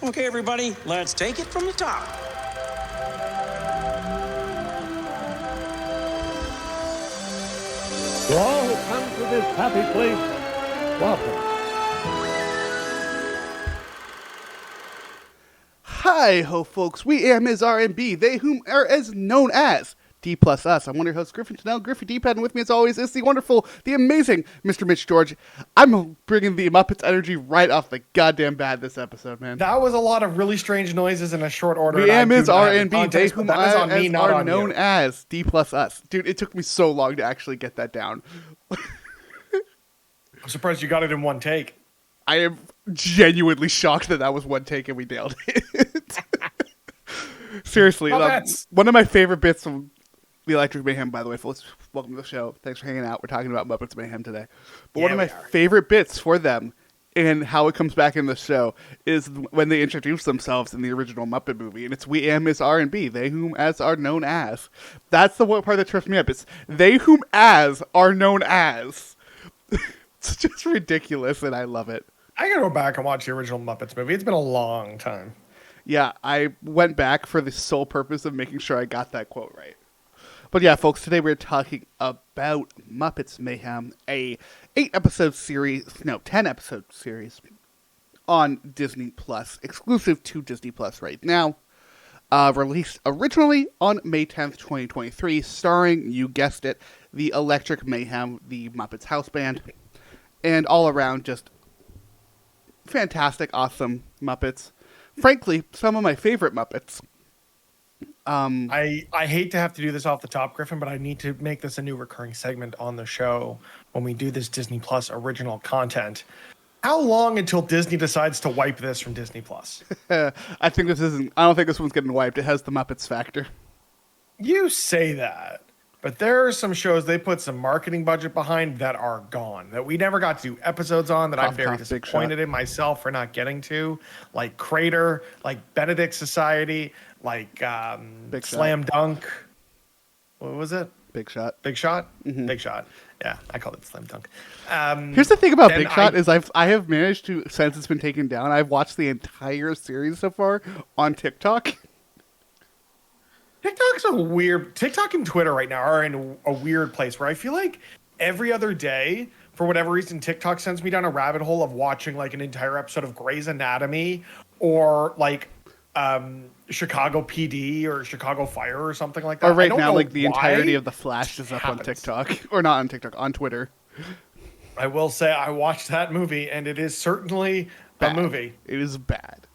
Okay, everybody, let's take it from the top. To all who come to this happy place, welcome. Hi ho folks, we am is R&B, they whom are as known as D plus us. I'm one of your hosts, Griffin Tennell, Griffin D-Pad, and with me as always is the wonderful, the amazing Mr. Mitch George. I'm bringing the Muppets energy right off the goddamn bat this episode, man. That was a lot of really strange noises in a short order. We am is R&B, they they whom that is on me, not are on known you. as D plus us. Dude, it took me so long to actually get that down. I'm surprised you got it in one take. I am genuinely shocked that was one take and we nailed it. Seriously, one of my favorite bits from the Electric Mayhem, by the way, folks, welcome to the show. Thanks for hanging out. We're talking about Muppets Mayhem today. But one of my favorite bits for them and how it comes back in the show is when they introduce themselves in the original Muppet movie. And it's we am is R&B, they whom as are known as. That's the one part that trips me up. It's they whom as are known as. It's just ridiculous, and I love it. I gotta go back and watch the original Muppets movie. It's been a long time. Yeah, I went back for the sole purpose of making sure I got that quote right. But yeah, folks, today we're talking about Muppets Mayhem, a 10-episode series on Disney Plus, exclusive to Disney Plus right now. Released originally on May 10th, 2023, starring, you guessed it, the Electric Mayhem, the Muppets house band, and all around just fantastic, awesome Muppets. Frankly, some of my favorite Muppets. I hate to have to do this off the top, Griffin, but I need to make this a new recurring segment on the show when we do this Disney Plus original content. How long until Disney decides to wipe this from Disney Plus? I don't think this one's getting wiped. It has the Muppets factor. You say that, but there are some shows they put some marketing budget behind that are gone, that we never got to do episodes on, that I'm very disappointed in myself for not getting to, like Crater, like Benedict Society, like Slam Dunk. What was it? Big Shot. Big Shot? Mm-hmm. Big Shot. Yeah, I called it Slam Dunk. Here's the thing about Big Shot is I have managed to, since it's been taken down, I've watched the entire series so far on TikTok. TikTok and Twitter right now are in a weird place where I feel like every other day, for whatever reason, TikTok sends me down a rabbit hole of watching like an entire episode of Grey's Anatomy or like Chicago PD or Chicago Fire or something like that. Or right now, like the entirety of The Flash is up on TikTok. Or not on TikTok, on Twitter. I will say I watched that movie and it is certainly a movie. It is bad.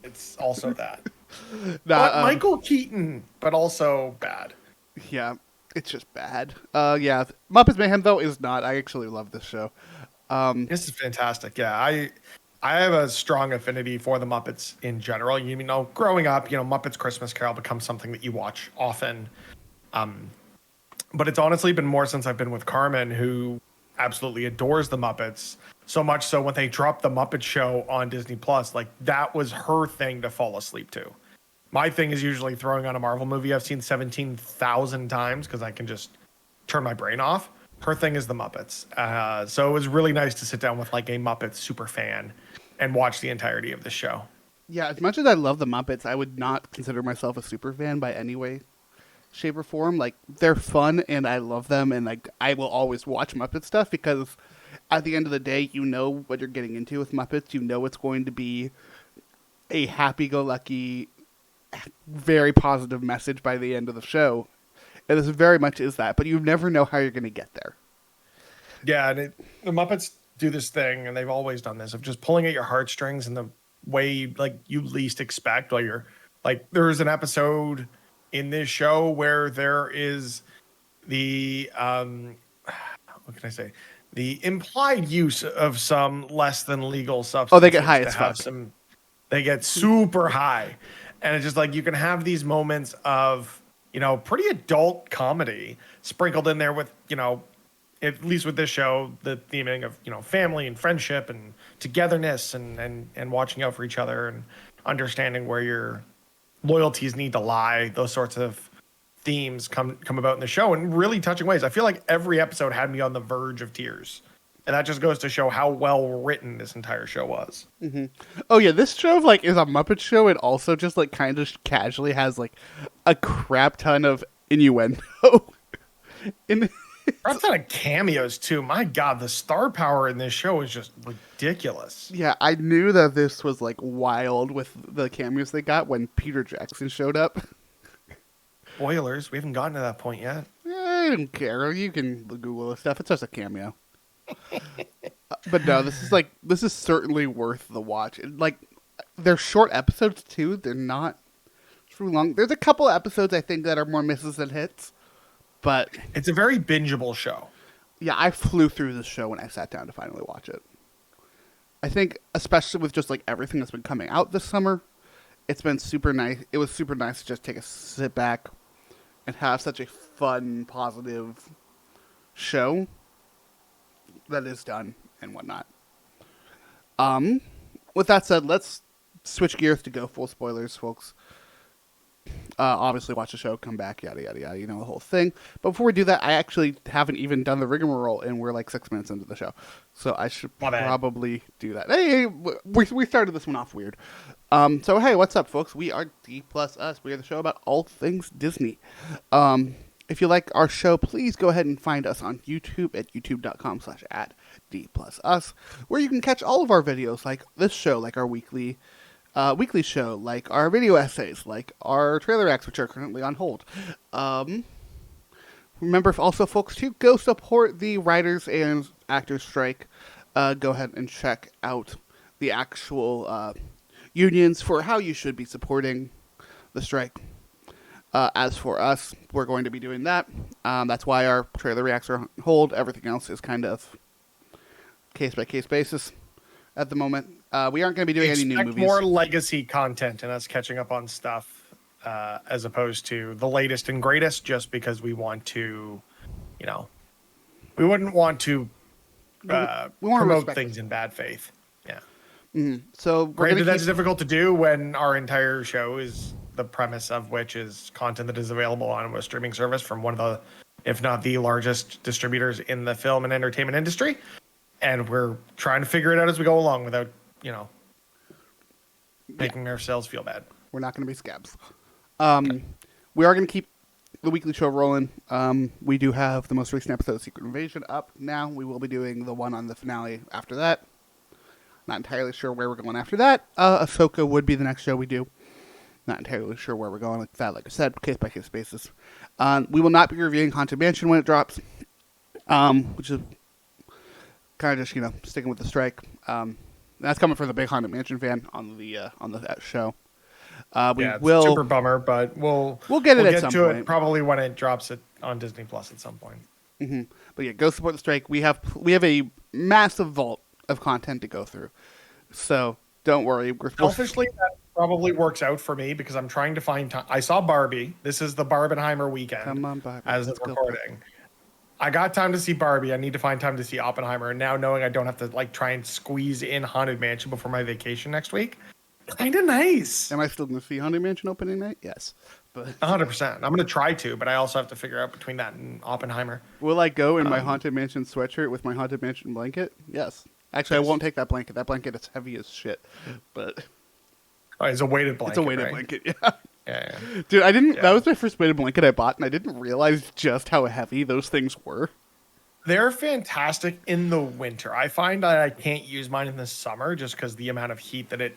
It's also that. But Michael Keaton, but also bad. Yeah, it's just bad. Yeah, Muppets Mayhem, though, is not. I actually love this show. This is fantastic. Yeah, I have a strong affinity for the Muppets in general. You know, growing up, Muppets Christmas Carol becomes something that you watch often. But it's honestly been more since I've been with Carmen, who absolutely adores the Muppets. So much so when they dropped the Muppet Show on Disney Plus, like that was her thing to fall asleep to. My thing is usually throwing on a Marvel movie I've seen 17,000 times because I can just turn my brain off. Her thing is the Muppets. So it was really nice to sit down with like a Muppets super fan and watch the entirety of the show. Yeah, as much as I love the Muppets, I would not consider myself a super fan by any way, shape, or form. Like, they're fun and I love them, and like I will always watch Muppet stuff because at the end of the day, you know what you're getting into with Muppets. You know it's going to be a happy-go-lucky, very positive message by the end of the show. And this very much is that, but you never know how you're going to get there. Yeah, and the Muppets do this thing, and they've always done this, of just pulling at your heartstrings in the way like you least expect. Like there's an episode in this show where there is the what can I say? The implied use of some less than legal substance. Oh, they get high as fuck. They get super high. And it's just like you can have these moments of, pretty adult comedy sprinkled in there with, at least with this show, the theming of, family and friendship and togetherness and watching out for each other and understanding where your loyalties need to lie. Those sorts of themes come about in the show in really touching ways. I feel like every episode had me on the verge of tears. And that just goes to show how well written this entire show was. Oh yeah, this show like is a Muppet show. It also just like kind of casually has like a crap ton of innuendo. Crap ton of cameos too. My God, the star power in this show is just ridiculous. Yeah, I knew that this was like wild with the cameos they got when Peter Jackson showed up. Spoilers, we haven't gotten to that point yet. I don't care. You can Google this stuff. It's just a cameo. But no, this is certainly worth the watch. Like, they're short episodes too. They're not too long. There's a couple episodes I think that are more misses than hits, but it's a very bingeable show. Yeah, I flew through this show when I sat down to finally watch it. I think, especially with just like everything that's been coming out this summer, it's been super nice. It was super nice to just take a sit back and have such a fun, positive show that is done and whatnot. With that said, let's switch gears to go full spoilers, folks. Obviously watch the show, come back, yada, yada, yada, you know, the whole thing. But before we do that, I actually haven't even done the rigmarole, and we're like 6 minutes into the show. So I should probably do that. Hey, we started this one off weird. So hey, what's up, folks? We are D Plus Us. We are the show about all things Disney. If you like our show, please go ahead and find us on YouTube at youtube.com/@D+Us, where you can catch all of our videos, like this show, like our weekly show, like our video essays, like our trailer acts, which are currently on hold. Remember also, folks, to go support the writers and actors strike. Go ahead and check out the actual unions for how you should be supporting the strike. As for us, we're going to be doing that. That's why our trailer reacts are on hold. Everything else is kind of case-by-case basis at the moment. We aren't going to be doing any new movies. More legacy content and us catching up on stuff as opposed to the latest and greatest, just because we want to, you know, we wouldn't want to promote things in bad faith. Yeah. So granted, that's difficult to do when our entire show is the premise of which is content that is available on a streaming service from one of the, if not the largest distributors in the film and entertainment industry. And we're trying to figure it out as we go along without, you know, making ourselves feel bad. We're not going to be scabs. We are going to keep the weekly show rolling. We do have the most recent episode of Secret Invasion up now. We will be doing the one on the finale after that. Not entirely sure where we're going after that. Ahsoka would be the next show we do. Not entirely sure where we're going with that. Like I said, case-by-case basis. We will not be reviewing Haunted Mansion when it drops, which is kind of just, you know, sticking with the strike. That's coming from the big Haunted Mansion fan on the show. It's super bummer, but we'll get it at some point. Probably when it drops it on Disney Plus at some point. Mm-hmm. But yeah, go support the strike. We have a massive vault of content to go through, so don't worry. Selfishly, that probably works out for me because I'm trying to find time. I saw Barbie. This is the Barbenheimer weekend. Come on, Barbie. As of recording. I got time to see Barbie. I need to find time to see Oppenheimer. And now knowing I don't have to like try and squeeze in Haunted Mansion before my vacation next week, kind of nice. Am I still going to see Haunted Mansion opening night? Yes. But 100%. I'm going to try to, but I also have to figure out between that and Oppenheimer. Will I go in my Haunted Mansion sweatshirt with my Haunted Mansion blanket? Yes. Actually, I won't take that blanket. That blanket is heavy as shit. But it's a weighted blanket. It's a weighted right? blanket, yeah. Yeah. Dude, I didn't. Yeah. That was my first weighted blanket I bought, and I didn't realize just how heavy those things were. They're fantastic in the winter. I find that I can't use mine in the summer just because the amount of heat that it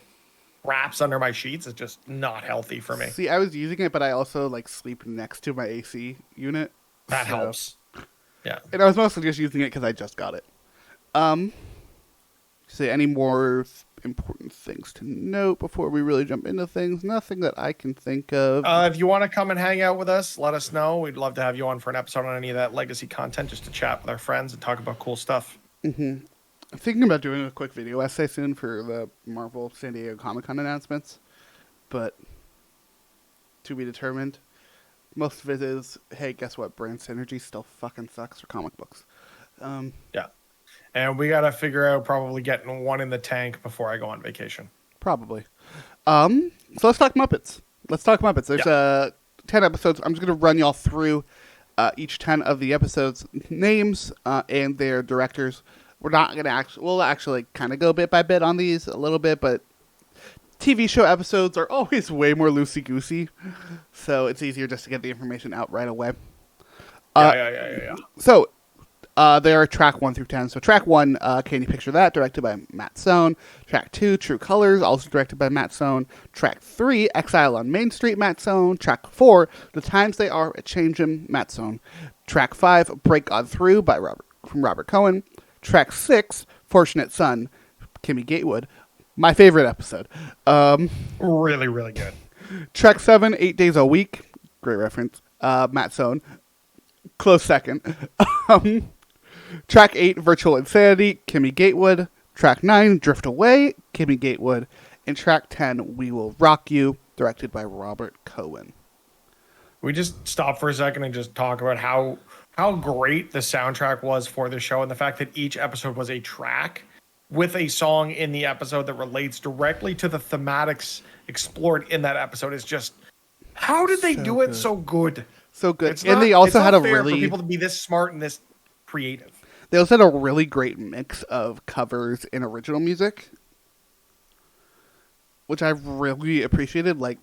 wraps under my sheets is just not healthy for me. See, I was using it, but I also like sleep next to my AC unit. That helps. Yeah. And I was mostly just using it because I just got it. Say any more important things to note before we really jump into things? Nothing that I can think of. If you want to come and hang out with us, let us know. We'd love to have you on for an episode on any of that legacy content, just to chat with our friends and talk about cool stuff. Mm-hmm. I'm thinking about doing a quick video essay soon for the Marvel San Diego Comic-Con announcements, but to be determined. Most of it is, hey, guess what? Brand synergy still fucking sucks for comic books. Yeah. And we got to figure out probably getting one in the tank before I go on vacation. Probably. So let's talk Muppets. There's 10 episodes. I'm just going to run y'all through each 10 of the episodes' names and their directors. we're not going to we'll actually kind of go bit by bit on these a little bit, but TV show episodes are always way more loosey-goosey, so it's easier just to get the information out right away. Yeah. So, there are track 1 through 10. So track 1, Can You Picture That? Directed by Matt Sohn. Track 2, True Colors, also directed by Matt Sohn. Track 3, Exile on Main Street, Matt Sohn. Track 4, The Times They Are a Changin', Matt Sohn. Track 5, Break On Through from Robert Cohen. Track 6, Fortunate Son, Kimmy Gatewood. My favorite episode. Really, really good. Track 7, 8 Days a Week. Great reference. Matt Sohn. Close second. Track 8, Virtual Insanity, Kimmy Gatewood. Track 9, Drift Away, Kimmy Gatewood. And track 10, We Will Rock You, directed by Robert Cohen. We just stop for a second and just talk about how great the soundtrack was for the show, and the fact that each episode was a track with a song in the episode that relates directly to the thematics explored in that episode is just, how did they do it so good? So good. And they also had a really... for people to be this smart and this creative. They also had a really great mix of covers and original music, which I really appreciated. Like,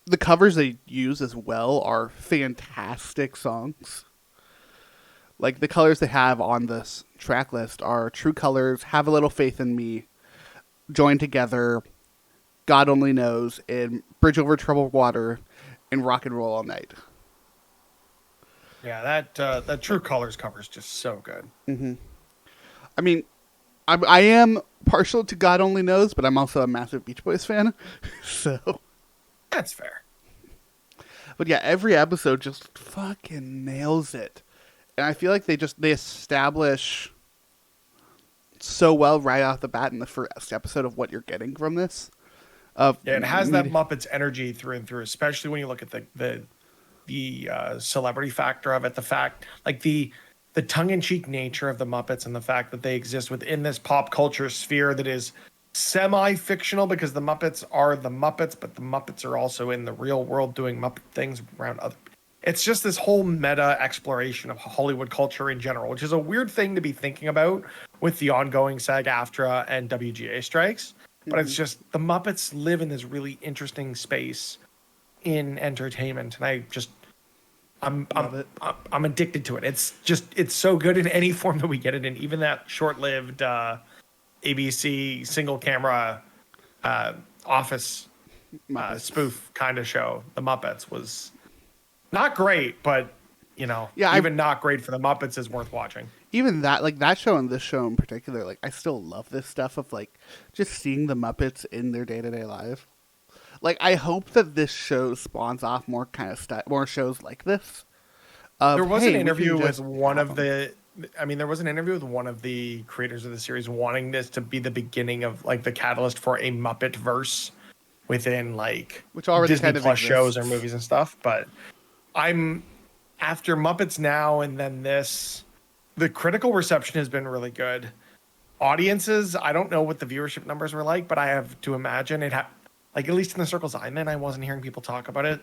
the covers they use as well are fantastic songs. Like, the colors they have on this track list are True Colors, Have a Little Faith in Me, Join Together, God Only Knows, and Bridge Over Troubled Water, and Rock and Roll All Night. Yeah, that True Colors cover is just so good. Mm-hmm. I mean, I am partial to God Only Knows, but I'm also a massive Beach Boys fan, so... That's fair. But yeah, every episode just fucking nails it. And I feel like they establish so well right off the bat in the first episode of what you're getting from this. Yeah, it has that Muppets energy through and through, especially when you look at the celebrity factor of it, the fact, like the tongue-in-cheek nature of the Muppets and the fact that they exist within this pop culture sphere that is semi-fictional because the Muppets are the Muppets, but the Muppets are also in the real world doing Muppet things around other. It's just this whole meta exploration of Hollywood culture in general, which is a weird thing to be thinking about with the ongoing SAG-AFTRA and WGA strikes. But it's just the Muppets live in this really interesting space in entertainment, and I'm addicted to it. It's so good in any form that we get it in. Even that short-lived ABC single camera office spoof kind of show, The Muppets, was not great, but even not great for the Muppets is worth watching. Even that, like that show and this show in particular, like I still love this stuff of like just seeing the Muppets in their day-to-day life. Like I hope that this show spawns off more kind of more shows like this. There was an interview with one of the. I mean, there was an interview with one of the creators of the series wanting this to be the beginning of like the catalyst for a Muppet verse within like which already Disney kind of Plus exists. shows or movies and stuff. But I'm after Muppets Now and then this. The critical reception has been really good. Audiences, I don't know what the viewership numbers were like, but I have to imagine it like at least in the circles I'm in, I wasn't hearing people talk about it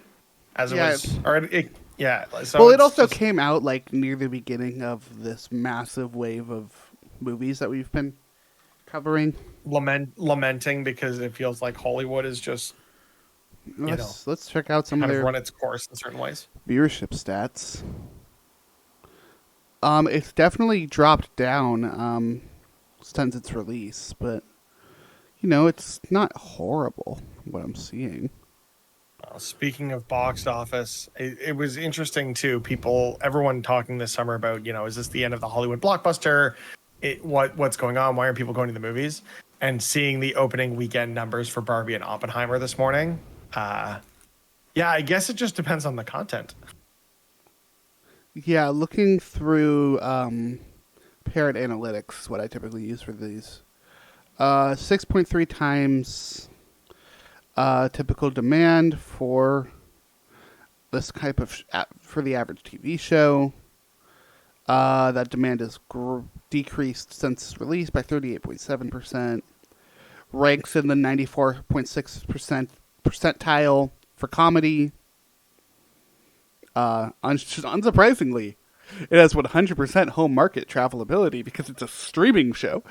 as it was. So well, it also came out like near the beginning of this massive wave of movies that we've been covering. Lamenting because it feels like Hollywood is just let's check out some of their run its course in certain ways. Viewership stats. It's definitely dropped down since its release, but it's not horrible what I'm seeing. Speaking of box office, it was interesting too. Everyone talking this summer about, is this the end of the Hollywood blockbuster? What's going on? Why aren't people going to the movies? And seeing the opening weekend numbers for Barbie and Oppenheimer this morning. I guess it just depends on the content. Yeah, looking through Parrot Analytics, what I typically use for these, 6.3 times typical demand for this type of for the average TV show. That demand is decreased since release by 38.7%. Ranks in the 94.6% percentile for comedy. Unsurprisingly, It has 100% home market travelability because it's a streaming show.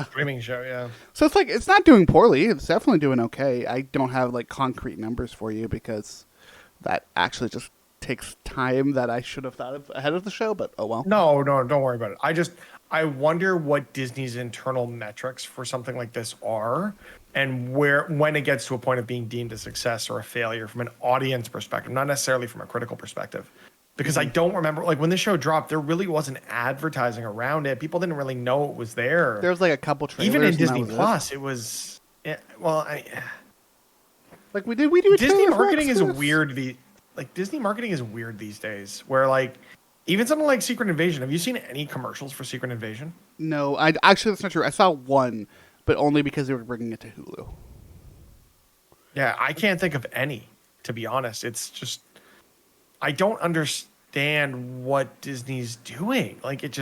Streaming show, yeah. So it's like, it's not doing poorly. It's definitely doing okay. I don't have like concrete numbers for you because that actually just takes time that I should have thought of ahead of the show, but oh well. No, don't worry about it. I wonder what Disney's internal metrics for something like this are, and when it gets to a point of being deemed a success or a failure from an audience perspective, not necessarily from a critical perspective. Because I don't remember, like when the show dropped, there really wasn't advertising around it. People didn't really know it was there. There was like a couple trailers. Even in Disney Plus, it was. Like we do a Disney trailer for marketing is Exodus. weird. Disney marketing is weird these days. Where like even something like Secret Invasion. Have you seen any commercials for Secret Invasion? No, I actually that's not true. I saw one, but only because they were bringing it to Hulu. Yeah, I can't think of any. To be honest, it's just I don't understand what Disney's doing. Like it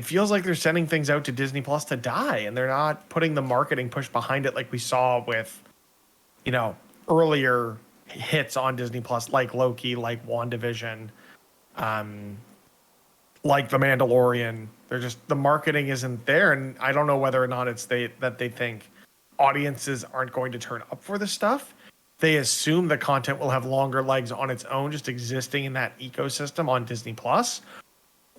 feels like they're sending things out to Disney Plus to die, and they're not putting the marketing push behind it like we saw with, earlier hits on Disney Plus, like Loki, like WandaVision, like The Mandalorian. The marketing isn't there, and I don't know whether or not it's that they think audiences aren't going to turn up for this stuff. They assume the content will have longer legs on its own, just existing in that ecosystem on Disney Plus,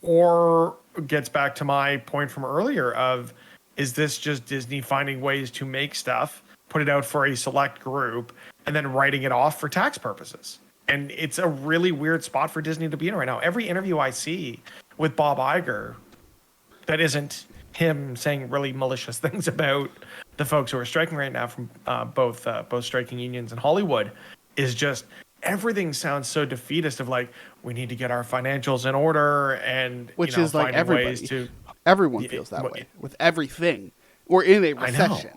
or gets back to my point from earlier of, is this just Disney finding ways to make stuff, put it out for a select group, and then writing it off for tax purposes? And it's a really weird spot for Disney to be in right now. Every interview I see with Bob Iger that isn't him saying really malicious things about the folks who are striking right now from both striking unions in Hollywood is just everything sounds so defeatist of like, we need to get our financials in order, and which is like everybody. Everyone feels that way with everything. We're in a recession.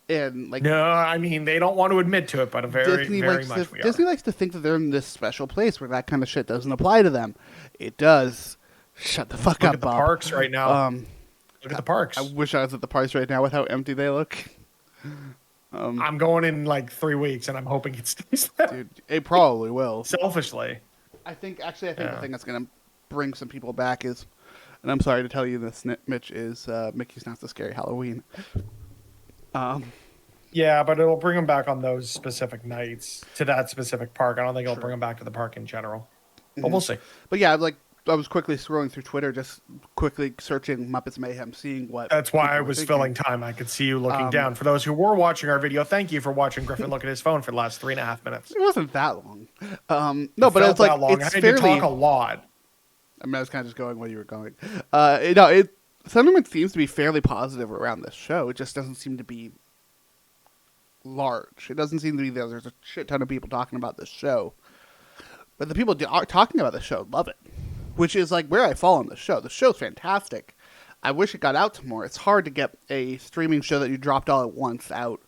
And like, no, I mean, they don't want to admit to it, but very much we are. Disney likes to think that they're in this special place where that kind of shit doesn't apply to them. It does. Shut the fuck up, Look at the Bob. parks right now. Look at the parks. I wish I was at the parks right now with how empty they look. I'm going in like 3 weeks, and I'm hoping it stays there. Dude, it probably will. Selfishly. I think the thing that's going to bring some people back is, and I'm sorry to tell you this, Mitch, is Mickey's Not So Scary Halloween. Yeah, but it'll bring them back on those specific nights to that specific park. I don't think it'll bring them back to the park in general. But we'll see. But yeah, like I was quickly scrolling through Twitter, just quickly searching Muppets Mayhem, seeing what. That's why I was filling time. I could see you looking down. For those who were watching our video, thank you for watching Griffin look at his phone for the last 3.5 minutes. It wasn't that long. No, but it's like long. it's I had fairly. to talk a lot. I mean, I was kind of just going where you were going. Sentiment seems to be fairly positive around this show. It just doesn't seem to be large. It doesn't seem to be there's a shit ton of people talking about this show, but the people are talking about the show love it, which is like where I fall on the show. The show's fantastic. I wish it got out to more. It's hard to get a streaming show that you dropped all at once out.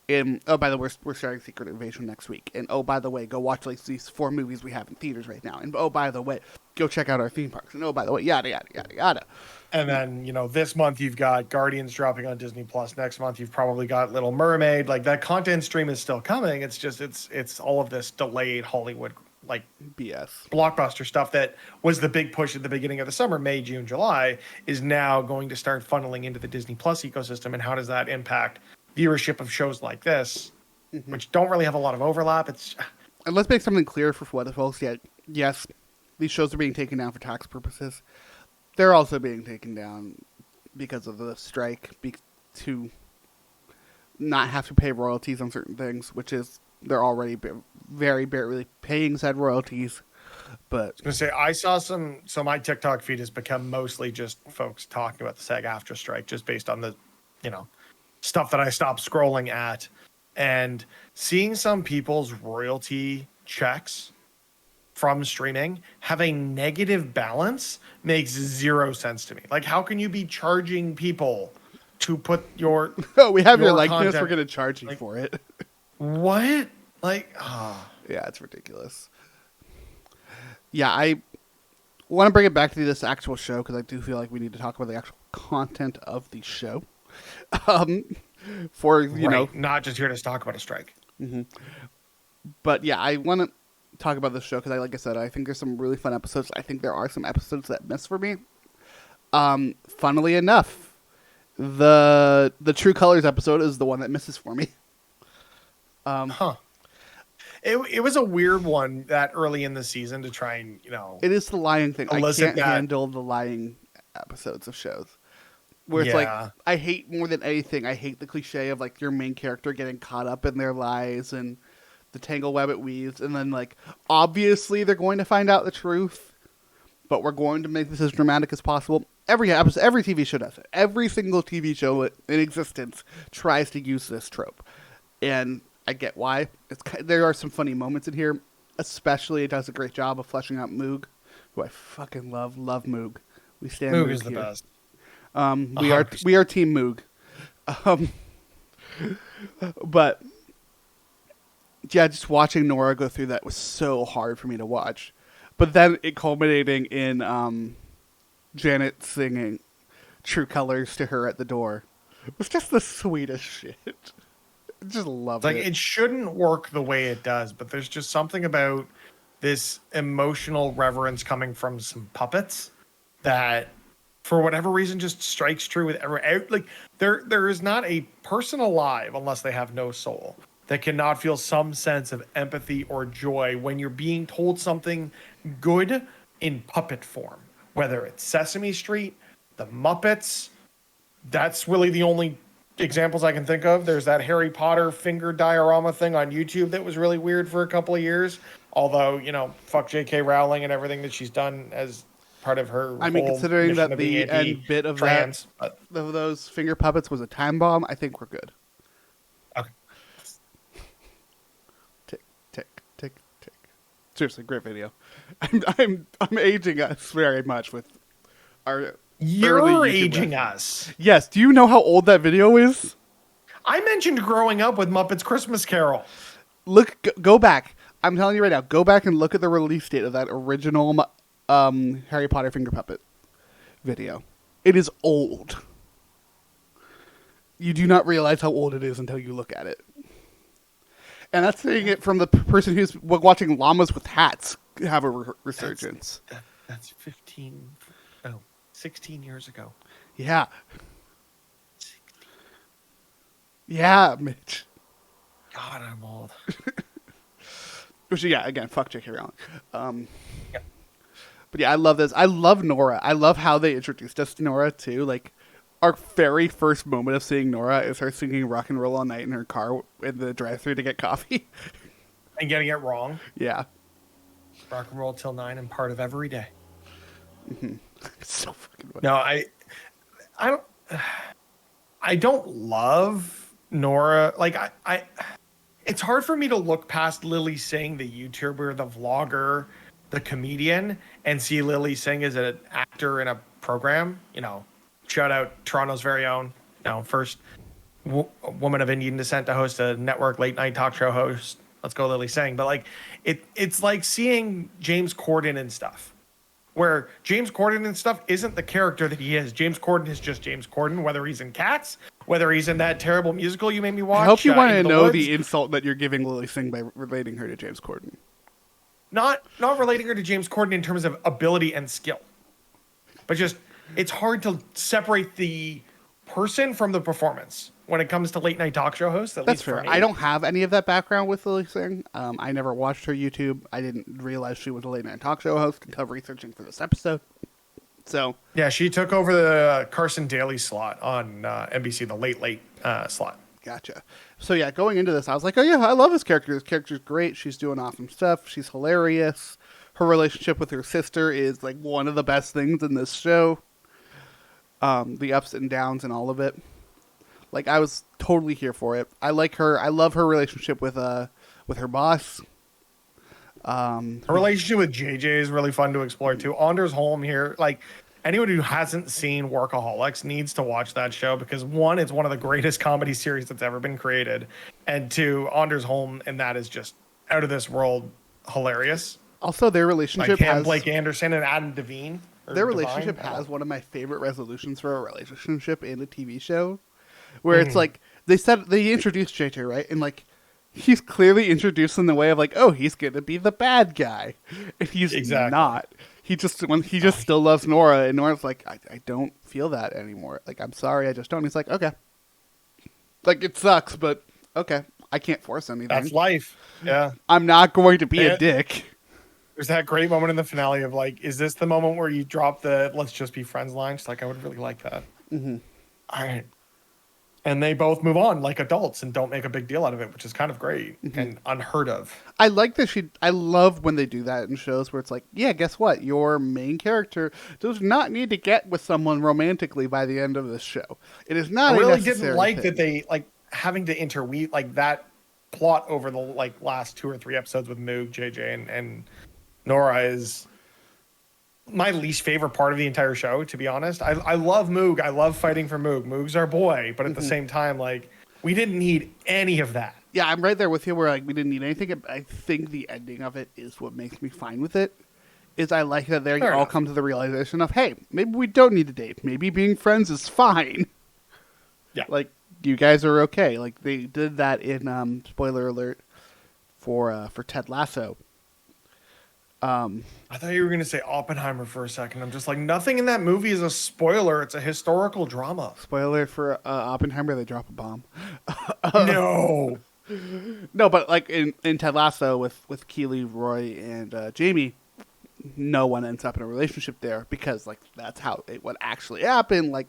Oh, by the way, we're starting Secret Invasion next week. And oh, by the way, go watch like these 4 movies we have in theaters right now. And oh, by the way, go check out our theme parks. And oh, by the way, yada yada yada yada. And then this month you've got Guardians dropping on Disney Plus. Next month you've probably got Little Mermaid. Like that content stream is still coming. It's just it's all of this delayed Hollywood like BS blockbuster stuff that was the big push at the beginning of the summer, May, June, July, is now going to start funneling into the Disney Plus ecosystem. And how does that impact viewership of shows like this, which don't really have a lot of overlap? And let's make something clear for what folks get. Yes, these shows are being taken down for tax purposes. They're also being taken down because of the strike to not have to pay royalties on certain things, which is they're already very barely paying said royalties. But I was going to say, I saw so my TikTok feed has become mostly just folks talking about the SAG-AFTRA strike, just based on the, stuff that I stopped scrolling at, and seeing some people's royalty checks from streaming have a negative balance makes zero sense to me. Like, how can you be charging people to put your we have your likeness, content, we're going to charge you for it. What? Like, yeah, it's ridiculous. Yeah, I want to bring it back to this actual show because I do feel like we need to talk about the actual content of the show. For not just here to talk about a strike. But yeah, I want to talk about this show because, like I said, I think there's some really fun episodes. I think there are some episodes that miss for me. Funnily enough, the True Colors episode is the one that misses for me. It was a weird one that early in the season to try and, It is the lying thing. I elicit can't that. handle the lying episodes of shows. Where it's like, Yeah. I hate more than anything, I hate the cliche of like your main character getting caught up in their lies and the tangle web it weaves. And then like, obviously they're going to find out the truth, but we're going to make this as dramatic as possible. Every episode, every TV show does it. Every single TV show in existence tries to use this trope. And I get why. There are some funny moments in here. Especially, it does a great job of fleshing out Moog, who I fucking love. Love Moog. We stand Moog Moog is the here. best. We are Team Moog. But yeah, just watching Nora go through that was so hard for me to watch. But then it culminating in Janet singing True Colors to her at the door. It was just the sweetest shit. Just love Like, it. it shouldn't work the way it does, but there's just something about this emotional reverence coming from some puppets that, for whatever reason, just strikes true with like there is not a person alive unless they have no soul that cannot feel some sense of empathy or joy when you're being told something good in puppet form, whether it's Sesame Street, the Muppets. That's really the only examples I can think of. There's that Harry Potter finger diorama thing on YouTube that was really weird for a couple of years. Although, fuck J.K. Rowling and everything that she's done as part of her. I mean, whole considering mission that of being the end bit of anti-trans, that, of those finger puppets was a time bomb, I think we're good. okay. Tick, tick, tick, tick. Seriously, great video. I'm aging us very much with our. You're early YouTube aging reference. us. Yes. Do you know how old that video is? I mentioned growing up with Muppets Christmas Carol. Go back. I'm telling you right now. Go back and look at the release date of that original Harry Potter finger puppet video. It is old. You do not realize how old it is until you look at it. And that's saying it from the person who's watching llamas with hats have a resurgence. That's 16 years ago. Yeah. Yeah, Mitch. God, I'm old. Which, yeah, again, fuck J.K. Rowling. Yeah. But yeah, I love this. I love Nora. I love how they introduced us to Nora, too. Like, our very first moment of seeing Nora is her singing Rock and Roll All Night in her car in the drive-thru to get coffee. And getting it wrong. Yeah. Rock and roll till 9 and part of every day. So fucking funny. No, I don't love Nora. Like I it's hard for me to look past Lily Singh, the YouTuber, the vlogger, the comedian, and see Lily Singh as an actor in a program. Shout out Toronto's very own, first woman of Indian descent to host a network late night talk show host. Let's go, Lily Singh. But like, it's like seeing James Corden and stuff, where James Corden and stuff isn't the character that he is. James Corden is just James Corden, whether he's in Cats, whether he's in that terrible musical you made me watch. I hope you want to Into know Woods. the insult that you're giving Lily Singh by relating her to James Corden. Not relating her to James Corden in terms of ability and skill, but just it's hard to separate the person from the performance when it comes to late night talk show hosts. That's fair. I don't have any of that background with Lily Singh. I never watched her YouTube. I didn't realize she was a late night talk show host until researching for this episode. So Yeah, she took over the Carson Daly slot on NBC, the late slot. gotcha. So yeah, going into this, I was like, oh yeah, I love this character. This character's great. She's doing awesome stuff. She's hilarious. Her relationship with her sister is like one of the best things in this show. The ups and downs and all of it. Like, I was totally here for it. I like her. I love her relationship with her boss. Her relationship with JJ is really fun to explore too. Anders Holm here, like anyone who hasn't seen Workaholics needs to watch that show because one, it's one of the greatest comedy series that's ever been created, and two, Anders Holm and that is just out of this world hilarious. Also, their relationship Like him, has Blake Anderson, and Adam Devine. their relationship has one of my favorite resolutions for a relationship in a TV show, where it's like they introduced JJ, right, and like he's clearly introduced in the way of like, oh, he's gonna be the bad guy, and he's not. He just still loves Nora, and Nora's like, I don't feel that anymore. Like, I'm sorry, I just don't. And he's like, okay, like it sucks, but okay, I can't force anything. That's life. Yeah, I'm not going to be a dick. There's that great moment in the finale of like, is this the moment where you drop the "let's just be friends" line? She's like, I would really like that. Mm-hmm. All right. And they both move on like adults and don't make a big deal out of it, which is kind of great and unheard of. I like that I love when they do that in shows where it's like, yeah, guess what? Your main character does not need to get with someone romantically by the end of the show. It is not. I really a necessary didn't like thing. that they like having to interweave like that plot over the like last 2 or 3 episodes with Moog, JJ, and Nora is my least favorite part of the entire show, to be honest. I love Moog. I love fighting for Moog. Moog's our boy, but at the same time, like, we didn't need any of that. Yeah, I'm right there with you where like we didn't need anything. I think the ending of it is what makes me fine with it. Is I like that they all come to the realization of, hey, maybe we don't need to date. Maybe being friends is fine. Yeah. Like, you guys are okay. Like, they did that in, spoiler alert, for Ted Lasso. I thought you were going to say Oppenheimer for a second. I'm just like, nothing in that movie is a spoiler. It's a historical drama. Spoiler for Oppenheimer, they drop a bomb. No. No, but like in Ted Lasso with Keely, Roy, and Jamie, no one ends up in a relationship there because like that's how it would actually happen. Like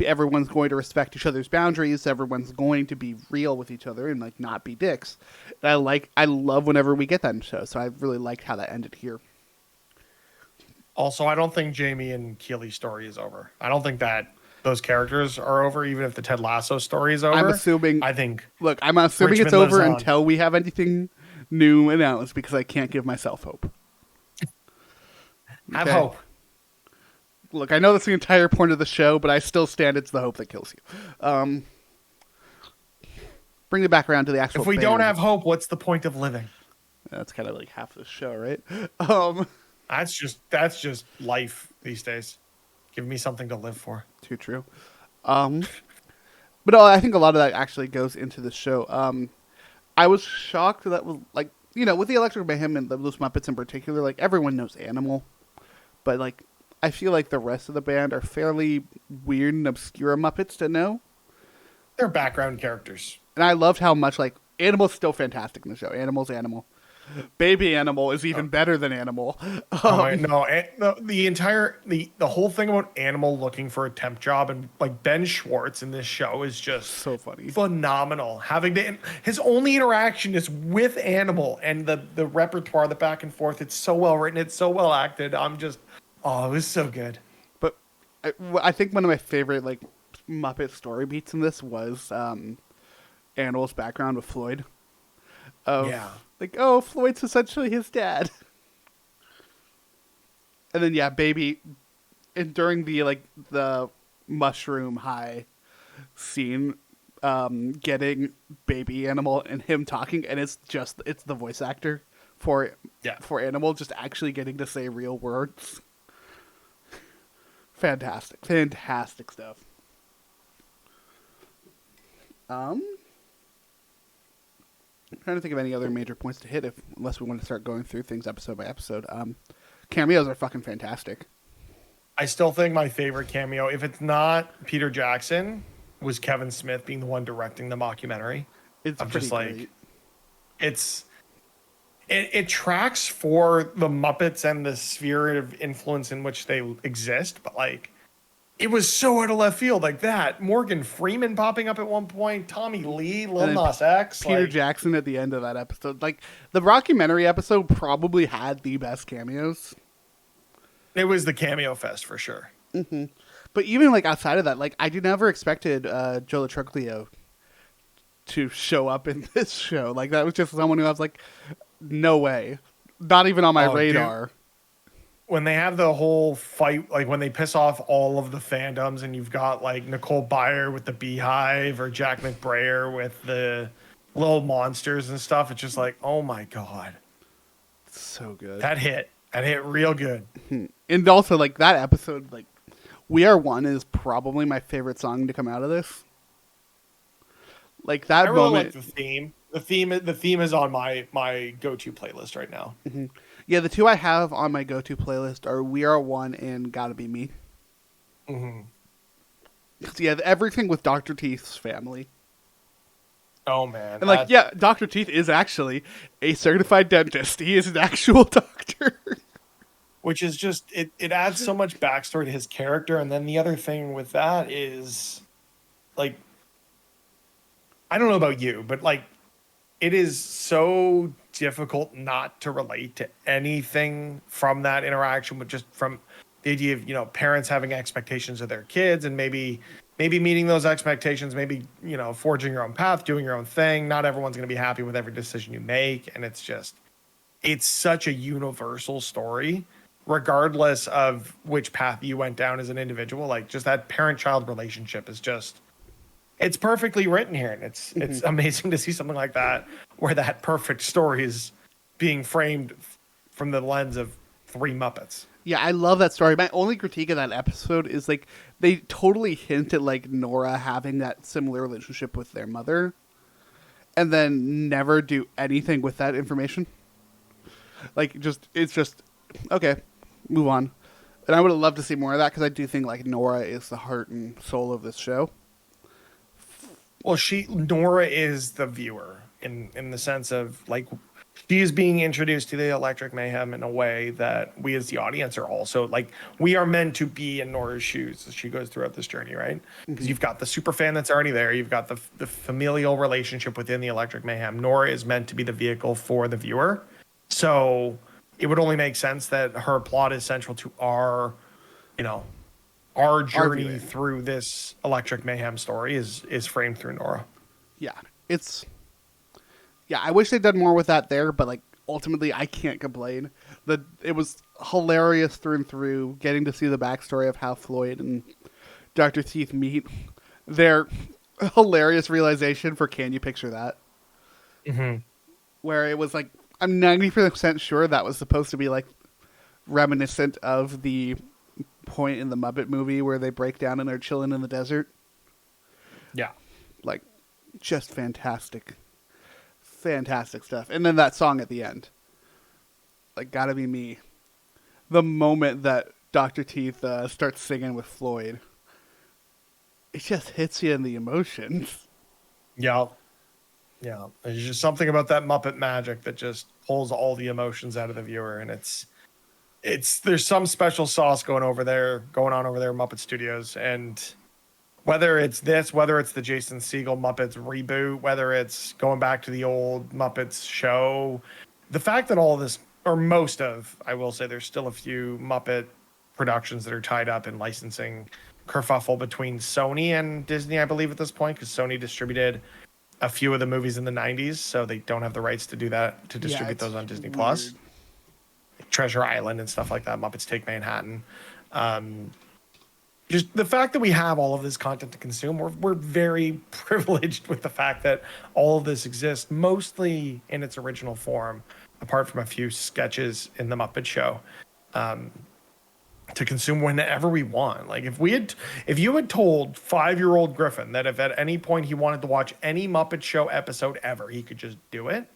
everyone's going to respect each other's boundaries. Everyone's going to be real with each other and like not be dicks. And I love whenever we get that in shows. So I really liked how that ended here. Also, I don't think Jamie and Keely's story is over. I don't think that those characters are over, even if the Ted Lasso story is over. I'm assuming it's Richmond over lives on. until we have anything new announced because I can't give myself hope. Have hope. Look, I know that's the entire point of the show, but I still stand it's the hope that kills you. Bring it back around to the actual If we don't have hope, what's the point of living? That's kind of like half the show, right? That's just life these days. Give me something to live for. Too true. But no, I think a lot of that actually goes into the show. I was shocked that was like, you know, with the Electric Mayhem and those Muppets in particular, like everyone knows Animal, but like I feel like the rest of the band are fairly weird and obscure Muppets to know. They're background characters. And I loved how much like Animal's still fantastic in the show. Animal's Animal. Baby Animal is even better than Animal. The whole thing about Animal looking for a temp job and like Ben Schwartz in this show is just so funny, phenomenal. His only interaction is with Animal and the repertoire, the back and forth. It's so well written. It's so well acted. It was so good. But I think one of my favorite like Muppet story beats in this was Animal's background with Floyd. Like, oh, Floyd's essentially his dad. And then, yeah, Baby, and during the mushroom high scene, getting Baby Animal and him talking, and it's the voice actor for Animal just actually getting to say real words. Fantastic stuff. I'm trying to think of any other major points to hit unless we want to start going through things episode by episode. Cameos are fucking fantastic. I still think my favorite cameo, if it's not Peter Jackson, was Kevin Smith being the one directing the mockumentary. It's just like great. It tracks for the Muppets and the sphere of influence in which they exist, but like it was so out of left field like that. Morgan Freeman popping up at one point, Tommy Lee, Lil Nas X. Peter Jackson at the end of that episode. Like, the Rockumentary episode probably had the best cameos. It was the cameo fest for sure. Mm-hmm. But even, like, outside of that, like, I never expected Joe Latroglio to show up in this show. Like, that was just someone who I was like, no way. Not even on my radar. Dude. When they have the whole fight, like when they piss off all of the fandoms and you've got like Nicole Byer with the Beehive or Jack McBrayer with the little monsters and stuff, it's just like, oh my God. So good. That hit real good. And also like that episode, like We Are One is probably my favorite song to come out of this. Like that I really moment. like the theme. The theme is on my go-to playlist right now. Yeah, the two I have on my go-to playlist are "We Are One" and "Gotta Be Me." Mm-hmm. Yeah, everything with Dr. Teeth's family. Oh man, And like, yeah, Dr. Teeth is actually a certified dentist. He is an actual doctor. which is just it adds so much backstory to his character. And then the other thing with that is, like, I don't know about you, but like, it is so difficult not to relate to anything from that interaction, with just from the idea of, parents having expectations of their kids, and maybe meeting those expectations, maybe, forging your own path, doing your own thing. Not everyone's going to be happy with every decision you make. And it's such a universal story, regardless of which path you went down as an individual. Like, just that parent-child relationship is just, it's perfectly written here. And it's amazing to see something like that, where that perfect story is being framed from the lens of three Muppets. Yeah, I love that story. My only critique of that episode is like they totally hint at like Nora having that similar relationship with their mother, and then never do anything with that information. Like, it's just okay, move on. And I would have loved to see more of that, because I do think like Nora is the heart and soul of this show. Well, Nora is the viewer in the sense of, like, she is being introduced to the Electric Mayhem in a way that we as the audience are also, like, we are meant to be in Nora's shoes as she goes throughout this journey, right? Because you've got the super fan that's already there. You've got the familial relationship within the Electric Mayhem. Nora is meant to be the vehicle for the viewer. So it would only make sense that her plot is central to our journey through this Electric Mayhem story is framed through Nora. Yeah, I wish they'd done more with that there, but like ultimately I can't complain. It was hilarious through and through, getting to see the backstory of how Floyd and Dr. Teeth meet. Their hilarious realization for "Can You Picture That?" Mm-hmm. Where it was like, I'm 90% sure that was supposed to be like reminiscent of the point in the Muppet movie where they break down and they're chilling in the desert. Yeah. Like, just fantastic stuff. And then that song at the end, like, "Gotta Be Me." The moment that Dr. Teeth starts singing with Floyd, it just hits you in the emotions. Yeah. There's just something about that Muppet magic that just pulls all the emotions out of the viewer. And there's some special sauce going on over there Muppet Studios. And whether it's the Jason Segel Muppets reboot, whether it's going back to the old Muppets show, the fact that all of this, or most of, I will say, there's still a few Muppet productions that are tied up in licensing kerfuffle between Sony and Disney, I believe, at this point, because Sony distributed a few of the movies in the 90s, so they don't have the rights to do that, to distribute those on Disney Plus. Treasure Island and stuff like that, Muppets Take Manhattan. Just the fact that we have all of this content to consume, we're very privileged with the fact that all of this exists, mostly in its original form, apart from a few sketches in the Muppet Show, to consume whenever we want. Like, if you had told 5-year-old Griffin that if at any point he wanted to watch any Muppet Show episode ever, he could just do it,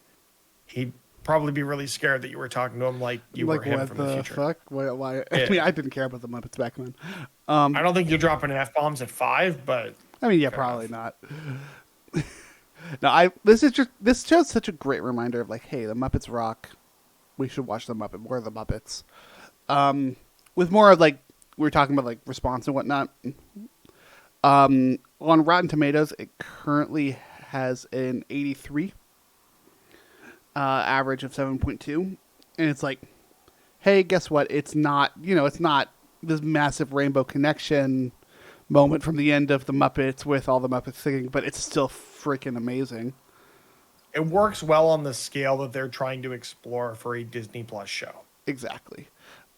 he'd probably be really scared that you were talking to him like you were him from the future. Fuck? Why? I mean, I didn't care about the Muppets back then. I don't think you're dropping F-bombs at 5, but I mean, yeah, probably not. No, this show's such a great reminder of like, hey, the Muppets rock. We should watch more of the Muppets. With more of like, we were talking about like response and whatnot. On Rotten Tomatoes, it currently has an 83. Average of 7.2, and it's like, hey, guess what? It's not this massive rainbow connection moment from the end of the Muppets with all the Muppets singing, but it's still freaking amazing. It works well on the scale that they're trying to explore for a Disney Plus show. Exactly.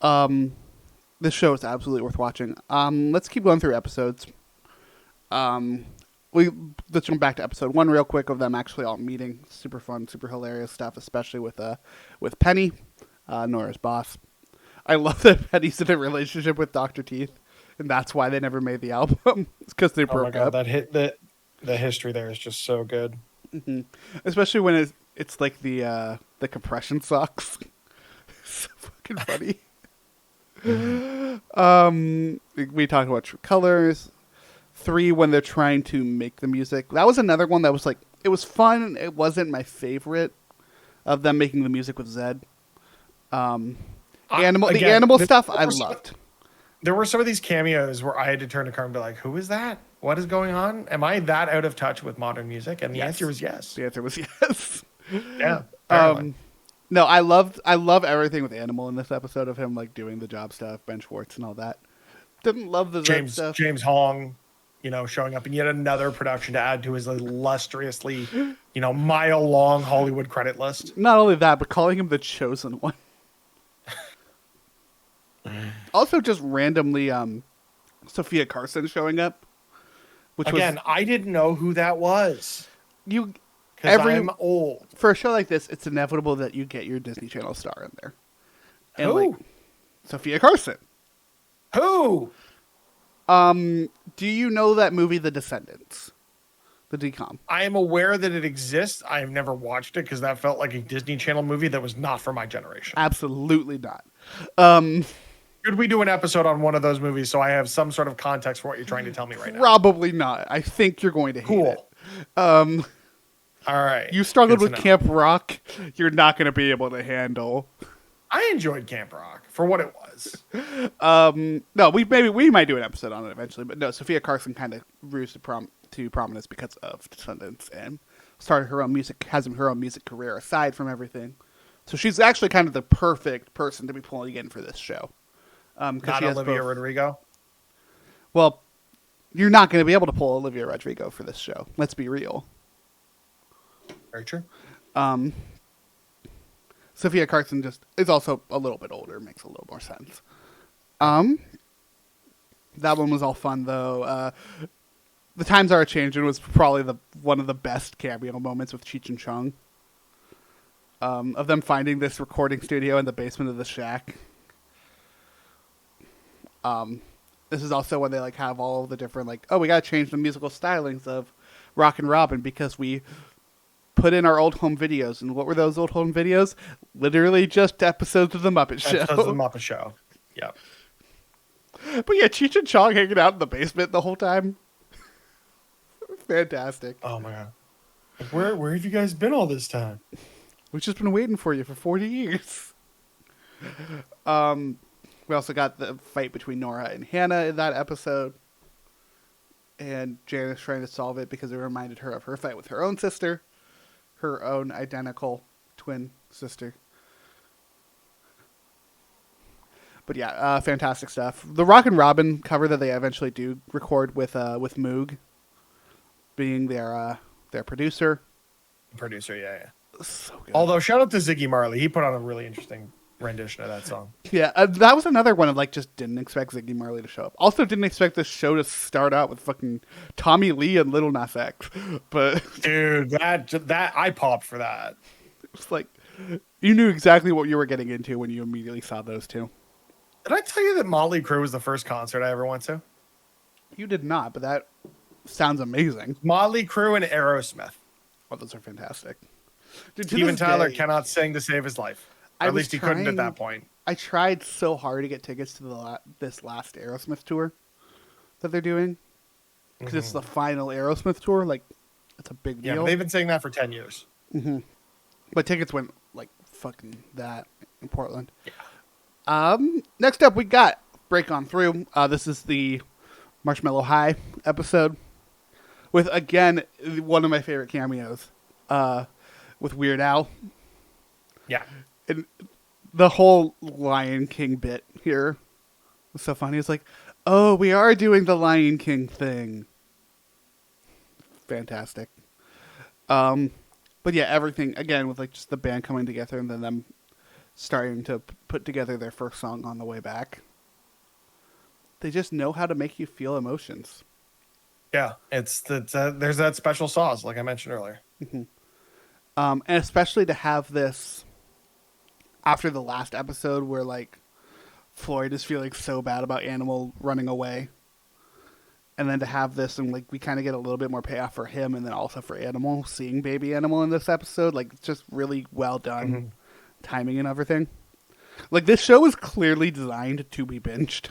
This show is absolutely worth watching. Let's keep going through episodes. Let's jump back to episode 1 real quick of them actually all meeting. Super fun, super hilarious stuff, especially with Penny, Nora's boss. I love that Penny's in a relationship with Dr. Teeth, and that's why they never made the album. It's because they broke up. That hit the history there is just so good. Especially when it's like the compression socks. So fucking funny. We talked about True Colors. 3, when they're trying to make the music. That was another one that was like, it was fun. It wasn't my favorite of them making the music with Zed. The animal stuff I loved. There were some of these cameos where I had to turn to Carm and be like, who is that? What is going on? Am I that out of touch with modern music? And the answer was yes. The answer was yes. Yeah. Apparently. No, I love everything with Animal in this episode of him like doing the job stuff, Ben Schwartz and all that. Didn't love the Zed stuff. James Hong, showing up in yet another production to add to his illustriously, mile-long Hollywood credit list. Not only that, but calling him the chosen one. Also, just randomly, Sophia Carson showing up, which I didn't know who that was. Because I'm old. For a show like this, it's inevitable that you get your Disney Channel star in there. And who? Sophia Carson. Who? Do you know that movie, The Descendants? The DCOM. I am aware that it exists. I have never watched it because that felt like a Disney Channel movie that was not for my generation. Absolutely not. Could we do an episode on one of those movies so I have some sort of context for what you're trying to tell me right now? Probably not. I think you're going to hate it. All right. You struggled with Camp Rock. You're not going to be able to handle. I enjoyed Camp Rock for what it was. No, we might do an episode on it eventually, but no, Sophia Carson kind of rose to prominence because of Descendants and has her own music career aside from everything. So she's actually kind of the perfect person to be pulling in for this show. Not Olivia Rodrigo? Well, you're not going to be able to pull Olivia Rodrigo for this show. Let's be real. Very true. Sophia Carson just is also a little bit older. Makes a little more sense. That one was all fun, though. The Times Are Changing was probably one of the best cameo moments with Cheech and Chong. Of them finding this recording studio in the basement of the shack. This is also when they have all of the different we gotta change the musical stylings of Rockin' Robin because we put in our old home videos. And what were those old home videos? Literally just episodes of the Muppet Show. Episodes of the Muppet Show. Yep. But yeah, Cheech and Chong hanging out in the basement the whole time. Fantastic. Oh my god. Where have you guys been all this time? We've just been waiting for you for 40 years. We also got the fight between Nora and Hannah in that episode. And Janice trying to solve it because it reminded her of her fight with her own sister. Her own identical twin sister. But yeah, fantastic stuff. The Rockin' Robin cover that they eventually do record with Moog being their producer. Producer, yeah. So good. Although, shout out to Ziggy Marley. He put on a really interesting rendition of that song. Yeah, that was another one of just didn't expect Ziggy Marley to show up. Also didn't expect this show to start out with fucking Tommy Lee and Lil Nas X. But dude, that I popped for that. It's you knew exactly what you were getting into when you immediately saw those two. Did I tell you that Motley Crue was the first concert I ever went to? You did not, but that sounds amazing. Motley Crue and Aerosmith. Oh, those are fantastic. Dude, Steven Tyler cannot sing to save his life. Or at least he couldn't at that point. I tried so hard to get tickets to this last Aerosmith tour that they're doing. Because it's the final Aerosmith tour. It's a big deal. Yeah, they've been saying that for 10 years. Mm-hmm. But tickets went fucking that in Portland. Yeah. Next up, we got Break On Through. This is the Marshmallow High episode. With, again, one of my favorite cameos. With Weird Al. Yeah. And the whole Lion King bit here was so funny. It's oh, we are doing the Lion King thing. Fantastic. But yeah, everything, again, with just the band coming together and then them starting to put together their first song on the way back. They just know how to make you feel emotions. Yeah, there's that special sauce, like I mentioned earlier. Mm-hmm. And especially to have this after the last episode where Floyd is feeling so bad about Animal running away. And then to have this, and like we kind of get a little bit more payoff for him, and then also for Animal, seeing baby Animal in this episode, like it's just really well done, timing and everything. Like this show is clearly designed to be binged.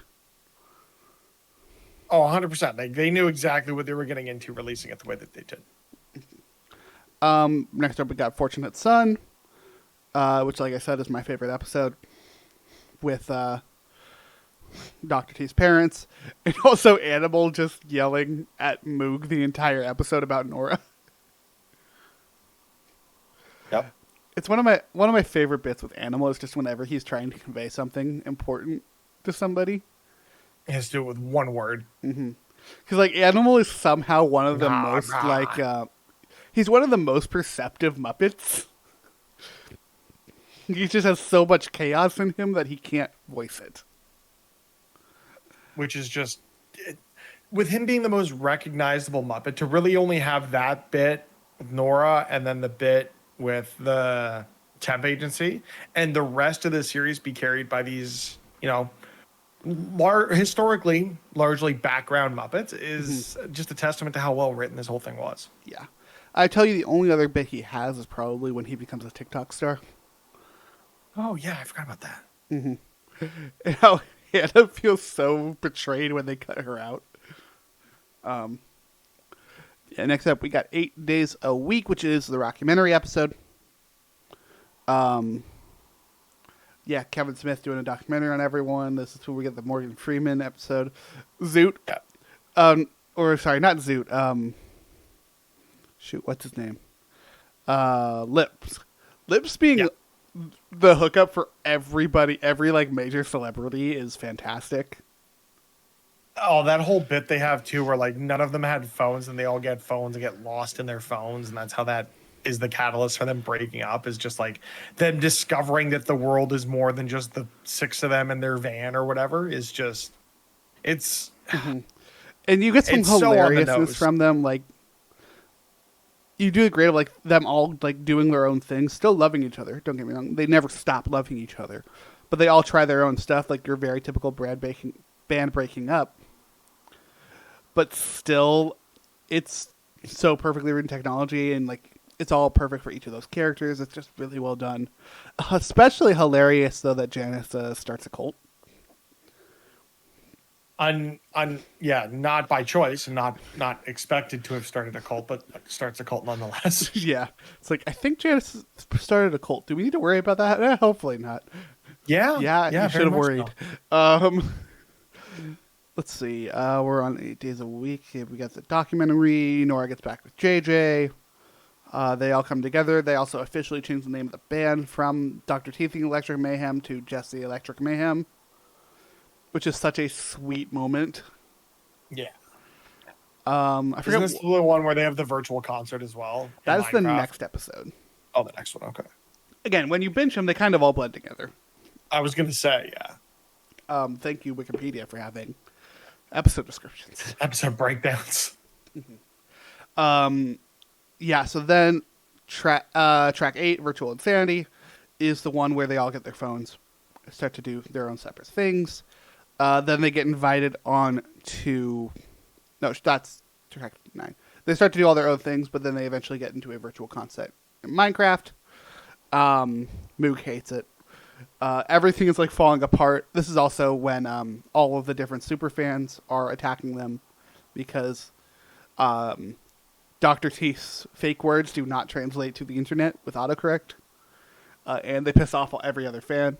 Oh, 100%. They knew exactly what they were getting into releasing it the way that they did. Next up we got Fortunate Son, which, like I said, is my favorite episode with Dr. T's parents, and also Animal just yelling at Moog the entire episode about Nora. Yep. It's one of my favorite bits with Animal is just whenever he's trying to convey something important to somebody. He has to do it with one word. Because like Animal is somehow one of the most like he's one of the most perceptive Muppets. He just has so much chaos in him that he can't voice it. Which is just, with him being the most recognizable Muppet, to really only have that bit with Nora and then the bit with the temp agency, and the rest of the series be carried by these, historically largely background Muppets, is just a testament to how well written this whole thing was. Yeah. I tell you, the only other bit he has is probably when he becomes a TikTok star. Oh, yeah, I forgot about that. And how Hannah feels so betrayed when they cut her out. Next up, we got 8 Days a Week, which is the rockumentary episode. Kevin Smith doing a documentary on everyone. This is where we get the Morgan Freeman episode. Zoot. Sorry, not Zoot. What's his name? Lips. Lips being the hookup for everybody, every like major celebrity is fantastic. Oh, that whole bit they have too, where like none of them had phones and they all get phones and get lost in their phones, and that's how that is the catalyst for them breaking up, is just like them discovering that the world is more than just the 6 of them in their van or whatever. Is just it's and you get some hilariousness so from them, like you do a great of like them all like doing their own things, still loving each other. Don't get me wrong; they never stop loving each other, but they all try their own stuff, like your very typical band breaking up. But still, it's so perfectly written technology, and like it's all perfect for each of those characters. It's just really well done. Especially hilarious though that Janice starts a cult. Not by choice and not expected to have started a cult, but starts a cult nonetheless. Yeah, it's like I think Janice started a cult. Do we need to worry about that? Hopefully not. Yeah, you should have worried. So. Let's see. We're on 8 Days a Week. We got the documentary. Nora gets back with JJ. They all come together. They also officially changed the name of the band from Dr. Teething Electric Mayhem to just the Electric Mayhem, which is such a sweet moment. Yeah. I forget. Isn't this the one where they have the virtual concert as well? That is the next episode. Oh, the next one. Okay. Again, when you binge them, they kind of all blend together. I was going to say, yeah. Thank you, Wikipedia, for having episode descriptions. Episode breakdowns. So then track 8, Virtual Insanity, is the one where they all get their phones, start to do their own separate things. Then they get invited on to... No, that's track 9. They start to do all their own things, but then they eventually get into a virtual concert in Minecraft. Moog hates it. Everything is like falling apart. This is also when all of the different superfans are attacking them because Dr. Teeth's fake words do not translate to the internet with autocorrect, and they piss off every other fandom.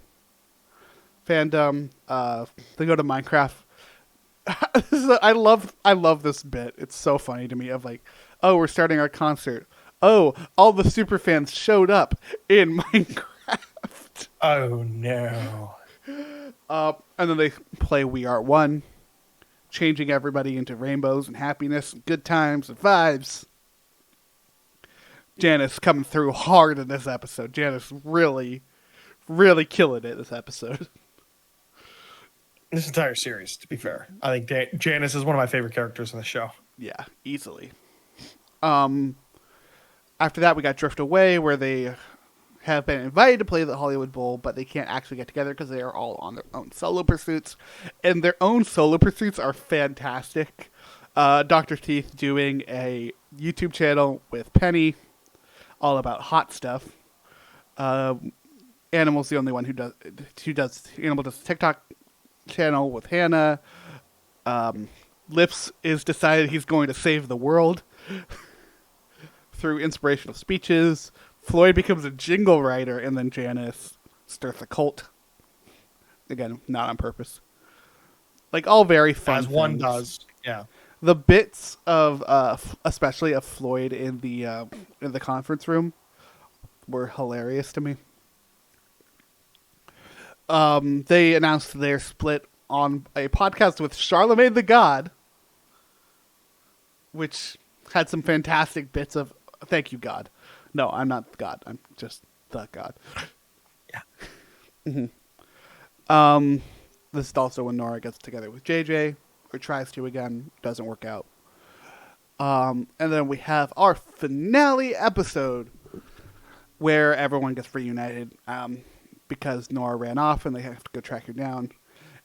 They go to Minecraft. I love this bit. It's so funny to me. Of like, oh, we're starting our concert. Oh, all the superfans showed up in Minecraft. Oh no. And then they play We Are One, changing everybody into rainbows and happiness and good times and vibes. Janice coming through hard in this episode. Janice really, really killing it this episode. This entire series, to be fair. I think Janice is one of my favorite characters in the show. Yeah, easily. After that, we got Drift Away, where they have been invited to play the Hollywood Bowl, but they can't actually get together because they are all on their own solo pursuits. And their own solo pursuits are fantastic. Dr. Teeth doing a YouTube channel with Penny, all about hot stuff. Animal's the only one who does Animal does a TikTok channel with Hannah. Lips is decided he's going to save the world through inspirational speeches. Floyd becomes a jingle writer, and then Janice starts a cult. Again, not on purpose. Like, all very fun As one things. does. Yeah. The bits of, especially of Floyd in the conference room, were hilarious to me. They announced their split on a podcast with Charlemagne the God, which had some fantastic bits of "Thank you, God." No, I'm not God. I'm just the God. Yeah. This is also when Nora gets together with JJ, or tries to again, doesn't work out. And then we have our finale episode where everyone gets reunited because Nora ran off and they have to go track her down.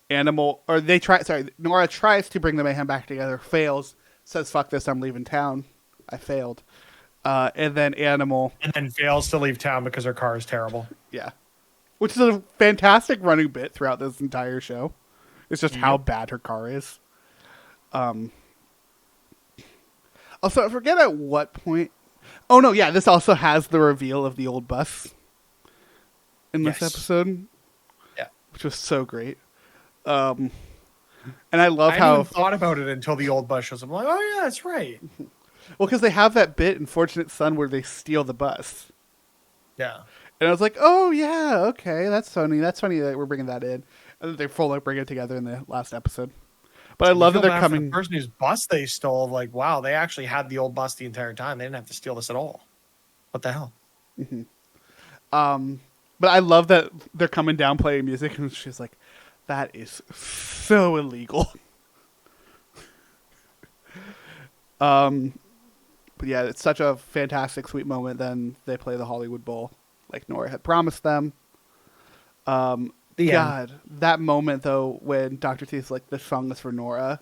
Nora tries to bring the Mayhem back together, fails, says, "Fuck this, I'm leaving town. I failed." And then Animal... And then fails to leave town because her car is terrible. Yeah. Which is a fantastic running bit throughout this entire show. It's just how bad her car is. Also, I forget at what point... Oh, no, yeah, this also has the reveal of the old bus in this episode. Yeah. Which was so great. And I love I how... hadn't even thought about it until the old bus shows up. I'm like, oh, yeah, that's right. Well, because they have that bit in Fortunate Son where they steal the bus. Yeah. And I was like, oh, yeah, okay, that's funny. That's funny that we're bringing that in. And then they fully bring it together in the last episode. But I love that they're coming... The person whose bus they stole, like, wow, they actually had the old bus the entire time. They didn't have to steal this at all. What the hell? Mm-hmm. But I love that they're coming down playing music, and she's like, that is so illegal. But yeah, it's such a fantastic, sweet moment. Then they play the Hollywood Bowl, like Nora had promised them. God, that moment though, when Dr. T's like, "This song is for Nora,"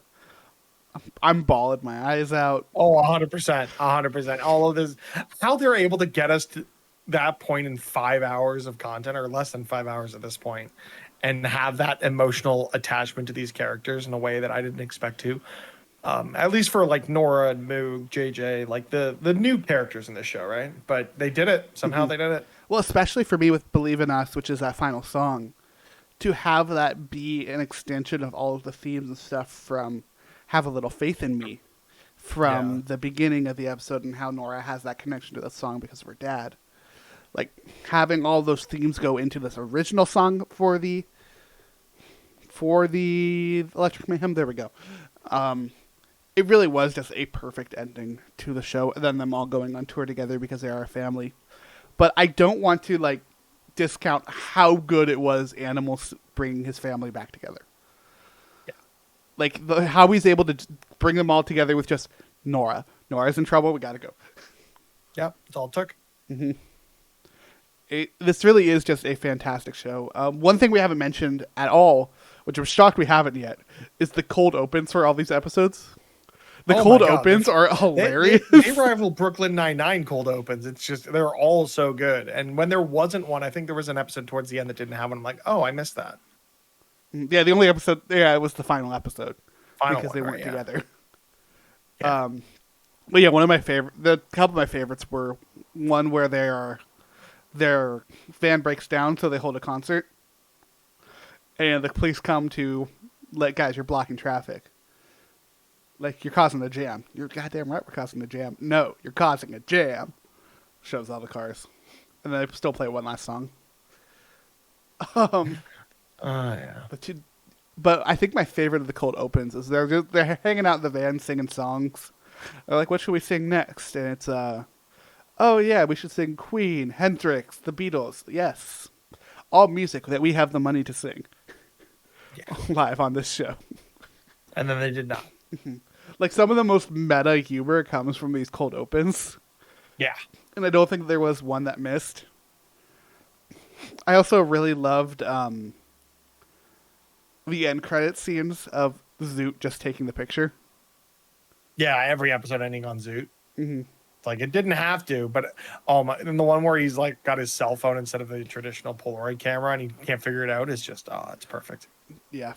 I'm bawling my eyes out. Oh, 100%, 100%. All of this, how they're able to get us to that point in 5 hours of content, or less than 5 hours at this point, and have that emotional attachment to these characters in a way that I didn't expect to. At least for like Nora and Moog, JJ, like the new characters in this show, right? But they did it. Somehow they did it. Well, especially for me with Believe in Us, which is that final song, to have that be an extension of all of the themes and stuff from Have a Little Faith in Me, from the beginning of the episode, and how Nora has that connection to the song because of her dad. Like, having all those themes go into this original song for the Electric Mayhem, there we go. It really was just a perfect ending to the show, and then them all going on tour together because they are a family. But I don't want to, like, discount how good it was Animals bringing his family back together. Yeah. Like, how he's able to bring them all together with just Nora. Nora's in trouble, we gotta go. Yep, that's all it took. Mm-hmm. This really is just a fantastic show. One thing we haven't mentioned at all, which I'm shocked we haven't yet, is the cold opens for all these episodes. The cold opens are hilarious. They rival Brooklyn Nine-Nine cold opens. It's just, they're all so good. And when there wasn't one, I think there was an episode towards the end that didn't have one. I'm like, oh, I missed that. Yeah, the only episode, it was the final episode. Because they weren't right, together. Yeah. But yeah, a couple of my favorites were one where their van breaks down, so they hold a concert. And the police come to, guys, you're blocking traffic. Like, you're causing a jam. You're goddamn right we're causing a jam. No, you're causing a jam. Shows all the cars. And then they still play one last song. Yeah. But I think my favorite of the cold opens is they're hanging out in the van singing songs. They're like, what should we sing next? And it's, oh yeah, we should sing Queen, Hendrix, the Beatles. Yes. All music that we have the money to sing. Yeah. Live on this show. And then they did not. Like, some of the most meta humor comes from these cold opens. Yeah. And I don't think there was one that missed. I also really loved the end credit scenes of Zoot just taking the picture. Yeah, every episode ending on Zoot. Mm-hmm. It's like it didn't have to, but oh my! And the one where he's like got his cell phone instead of the traditional Polaroid camera, and he can't figure it out is just it's perfect. Yeah.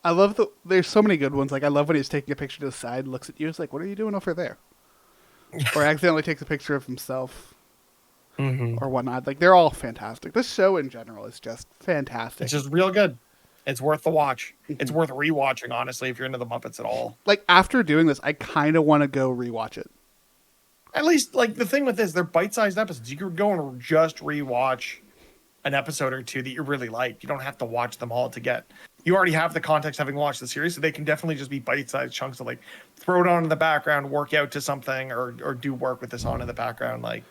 I love there's so many good ones. Like, I love when he's taking a picture to the side, looks at you, it's like, what are you doing over there? Or accidentally takes a picture of himself or whatnot. Like, they're all fantastic. This show in general is just fantastic. It's just real good. It's worth the watch. It's worth rewatching, honestly, if you're into the Muppets at all. Like, after doing this, I kind of want to go rewatch it. At least, like, the thing with this, they're bite-sized episodes. You could go and just rewatch an episode or two that you really like. You don't have to watch them all to get. You already have the context having watched the series, so they can definitely just be bite-sized chunks of, like, throw it on in the background, work out to something, or do work with this on in the background, like,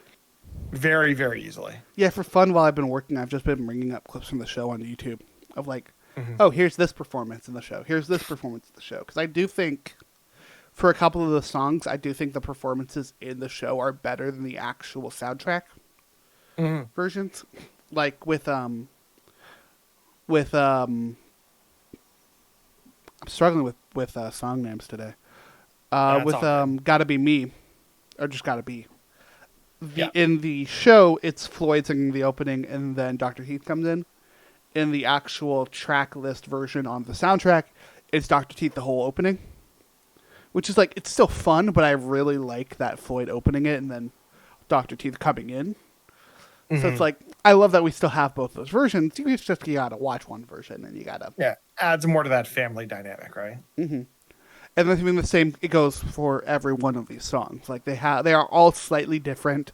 very, very easily. Yeah, for fun, while I've been working, I've just been bringing up clips from the show on YouTube of, like, oh, here's this performance in the show. Here's this performance in the show. Because I do think, for a couple of the songs, I do think the performances in the show are better than the actual soundtrack versions. Like, I'm struggling with song names today. Gotta Be Me, or just Gotta Be. In the show, it's Floyd singing the opening, and then Dr. Heath comes in. In the actual track list version on the soundtrack, it's Dr. Teeth the whole opening. Which is, like, it's still fun, but I really like that Floyd opening it and then Dr. Teeth coming in. So it's like, I love that we still have both those versions. You gotta watch one version and you gotta... Yeah, adds more to that family dynamic, right? Mm-hmm. And then the same, it goes for every one of these songs. Like, they are all slightly different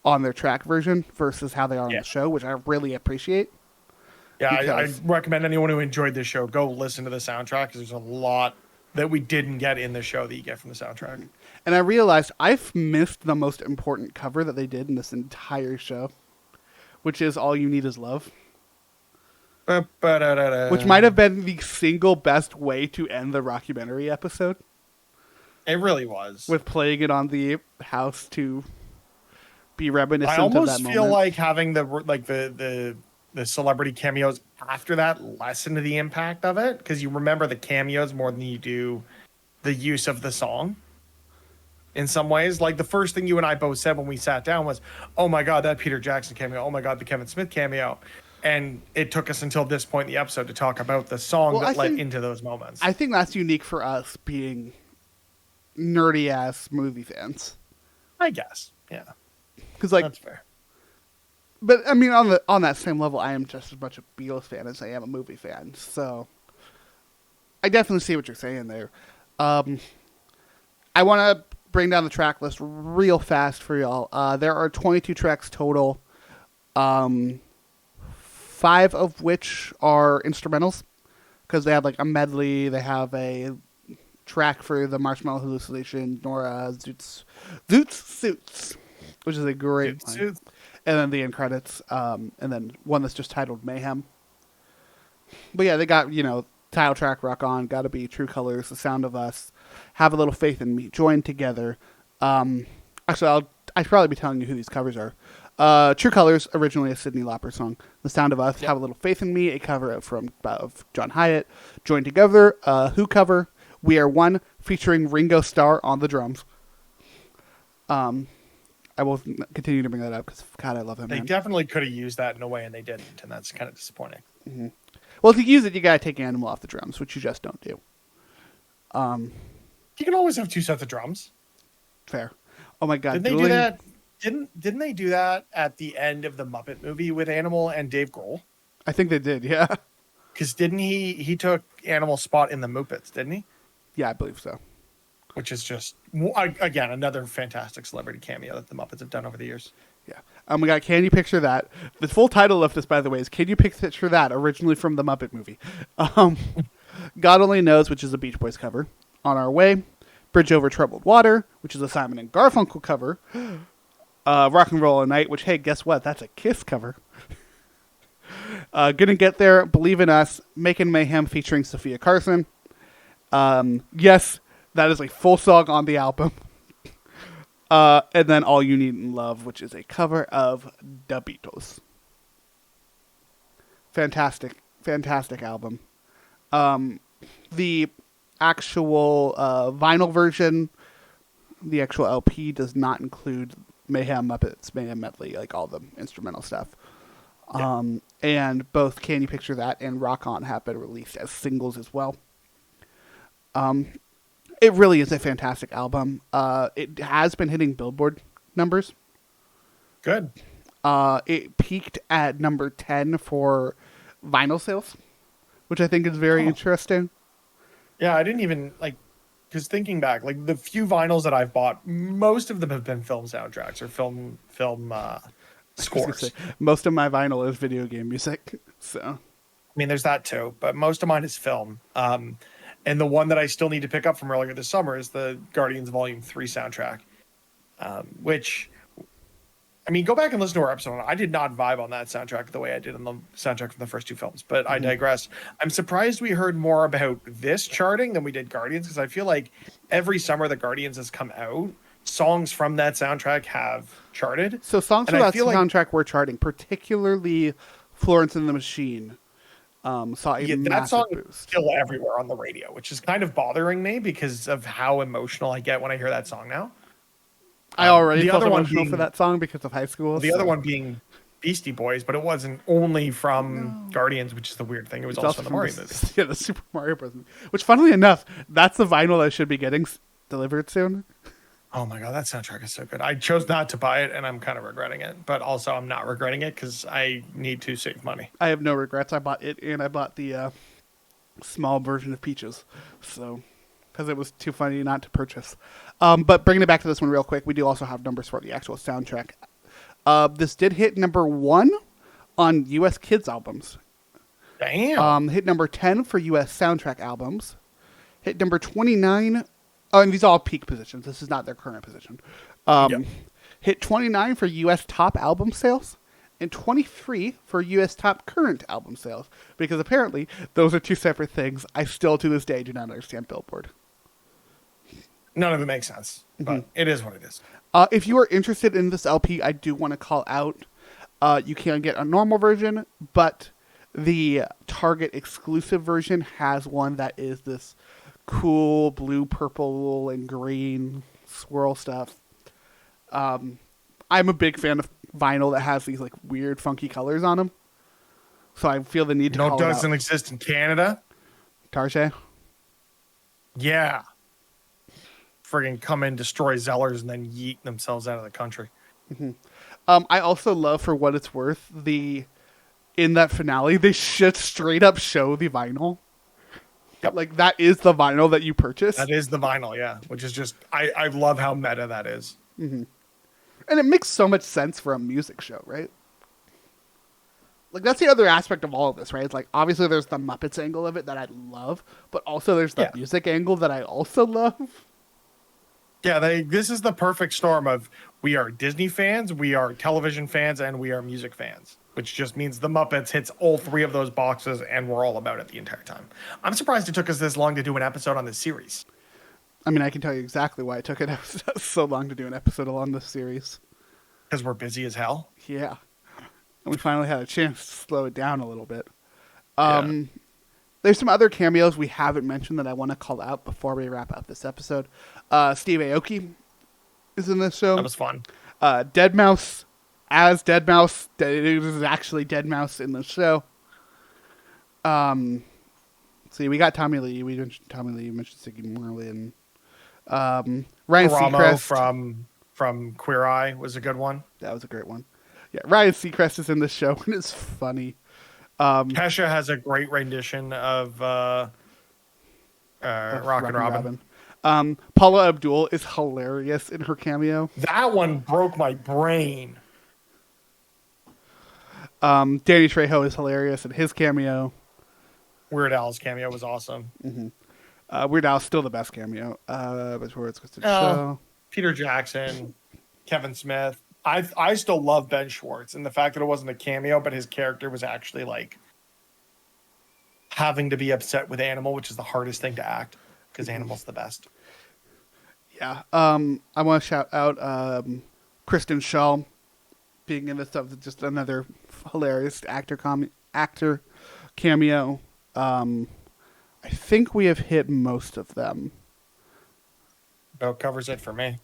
on their track version versus how they are on the show, which I really appreciate. Yeah, I recommend anyone who enjoyed this show, go listen to the soundtrack, because there's a lot that we didn't get in the show that you get from the soundtrack. And I realized I've missed the most important cover that they did in this entire show, which is All You Need Is Love. Which might have been the single best way to end the rockumentary episode. It really was. With playing it on the house to be reminiscent of that moment. I almost feel like having the celebrity cameos after that lessen the impact of it, because you remember the cameos more than you do the use of the song. In some ways, like the first thing you and I both said when we sat down was, "Oh my God, that Peter Jackson cameo! Oh my God, the Kevin Smith cameo!" And it took us until this point in the episode to talk about the song that led into those moments. I think that's unique for us being nerdy ass movie fans. I guess, yeah, because like that's fair. But I mean, on that same level, I am just as much a Beatles fan as I am a movie fan. So I definitely see what you're saying there. I want to bring down the track list real fast for y'all. There are 22 tracks total, 5 of which are instrumentals, because they have like a medley. They have a track for the Marshmallow Hallucination, Nora Zoots Suits, which is a great one. And then the end credits, and then one that's just titled Mayhem. But yeah, they got, title track, Rock On, Gotta Be, True Colors, The Sound of Us, Have a Little Faith in Me, Join Together. Actually, I'd probably be telling you who these covers are. True Colors, originally a Cyndi Lauper song. The Sound of Us, Have a Little Faith in Me, a cover of John Hyatt. Join Together, Who cover, We Are One, featuring Ringo Starr on the drums. I will continue to bring that up because, God, I love him. They definitely could have used that in a way, and they didn't, and that's kind of disappointing. Mm-hmm. Well, to use it, you gotta take Animal off the drums, which you just don't do. You can always have 2 sets of drums. Fair. Oh my God! Didn't they do that? Didn't they do that at the end of the Muppet movie with Animal and Dave Grohl? I think they did. Yeah. Because didn't he took Animal's spot in the Muppets? Didn't he? Yeah, I believe so. Which is just, again, another fantastic celebrity cameo that the Muppets have done over the years. Yeah. Oh my God, Can You Picture That? The full title of this, by the way, is Can You Picture That? Originally from the Muppet movie. God Only Knows, which is a Beach Boys cover. On Our Way. Bridge Over Troubled Water, which is a Simon and Garfunkel cover. Rock and Roll All Night, which, hey, guess what? That's a Kiss cover. Gonna Get There, Believe in Us, Making Mayhem featuring Sophia Carson. Yes, that is a full song on the album. And then All You Need in Love, which is a cover of The Beatles. Fantastic album. The actual vinyl version, the actual LP does not include Mayhem Muppets Mayhem Medley, like all the instrumental stuff. Yeah. And both Can You Picture That and Rock On have been released as singles as well. It really is a fantastic album. It has been hitting Billboard numbers. Good. It peaked at number 10 for vinyl sales, which I think is very interesting. Yeah, I didn't even because thinking back, like the few vinyls that I've bought, most of them have been film soundtracks or film scores. Most of my vinyl is video game music, so I mean, there's that too, but most of mine is film. And the one that I still need to pick up from earlier this summer is the Guardians Volume 3 soundtrack, which, I mean, go back and listen to our episode. I did not vibe on that soundtrack the way I did on the soundtrack from the first two films, but I digress. I'm surprised we heard more about this charting than we did Guardians, because I feel like every summer that Guardians has come out, songs from that soundtrack have charted. So songs from that soundtrack were charting, particularly Florence and the Machine. Saw a massive that song boost. Is still everywhere on the radio, which is kind of bothering me because of how emotional I get when I hear that song now. I already felt emotional for that song because of high school. The other one being Beastie Boys, but it wasn't only from Guardians, which is the weird thing. It was also from the Mario movie. Yeah, the Super Mario Bros. Which, funnily enough, that's the vinyl that should be getting delivered soon. Oh my god, that soundtrack is so good. I chose not to buy it, and I'm kind of regretting it. But also, I'm not regretting it because I need to save money. I have no regrets. I bought it, and I bought the small version of Peaches, so because it was too funny not to purchase. But bringing it back to this one real quick, we do also have numbers for the actual soundtrack. This did hit number 1 on U.S. Kids albums. Damn. Hit number 10 for U.S. soundtrack albums. Hit number 29. Oh, and these are all peak positions. This is not their current position. Hit 29 for U.S. top album sales and 23 for U.S. top current album sales. Because apparently, those are two separate things. I still, to this day, do not understand Billboard. None of it makes sense, but it is what it is. If you are interested in this LP, I do want to call out, you can get a normal version, but the Target exclusive version has one that is this cool blue, purple, and green swirl stuff. I'm a big fan of vinyl that has these like weird, funky colors on them. So I feel the need to call it out. Doesn't exist in Canada. Target? Yeah. Friggin' come in, destroy Zellers, and then yeet themselves out of the country. I also love, for what it's worth, in that finale, they should straight up show the vinyl. Yep. Like, that is the vinyl that you purchase. That is the vinyl, yeah. Which is just, I love how meta that is. And it makes so much sense for a music show, right? Like, that's the other aspect of all of this, right? It's like, obviously there's the Muppets angle of it that I love, but also there's the music angle that I also love. Yeah, this is the perfect storm of we are Disney fans, we are television fans, and we are music fans. Which just means the Muppets hits all three of those boxes, and we're all about it the entire time. I'm surprised it took us this long to do an episode on this series. I mean, I can tell you exactly why it took it so long to do an episode on this series. Because we're busy as hell? Yeah. And we finally had a chance to slow it down a little bit. There's some other cameos we haven't mentioned that I want to call out before we wrap up this episode. Steve Aoki is in this show. That was fun. Deadmau5 as Deadmau5. It is actually Deadmau5 in the show. See, we got Tommy Lee. We mentioned Tommy Lee. We mentioned Siggy Marlin. Ryan Seacrest from Queer Eye was a good one. That was a great one. Yeah, Ryan Seacrest is in this show, and it's funny. Kesha has a great rendition of Rockin' Robin. Paula Abdul is hilarious in her cameo. That one broke my brain. Danny Trejo is hilarious in his cameo. Weird Al's cameo was awesome. Weird Al's still the best cameo. Before it's just a show. Peter Jackson, Kevin Smith. I still love Ben Schwartz, and the fact that it wasn't a cameo, but his character was actually like having to be upset with Animal, which is the hardest thing to act because Animal's the best. Yeah. I want to shout out Kristen Shaw being in this stuff. Just another hilarious actor cameo. I think we have hit most of them. About covers it for me.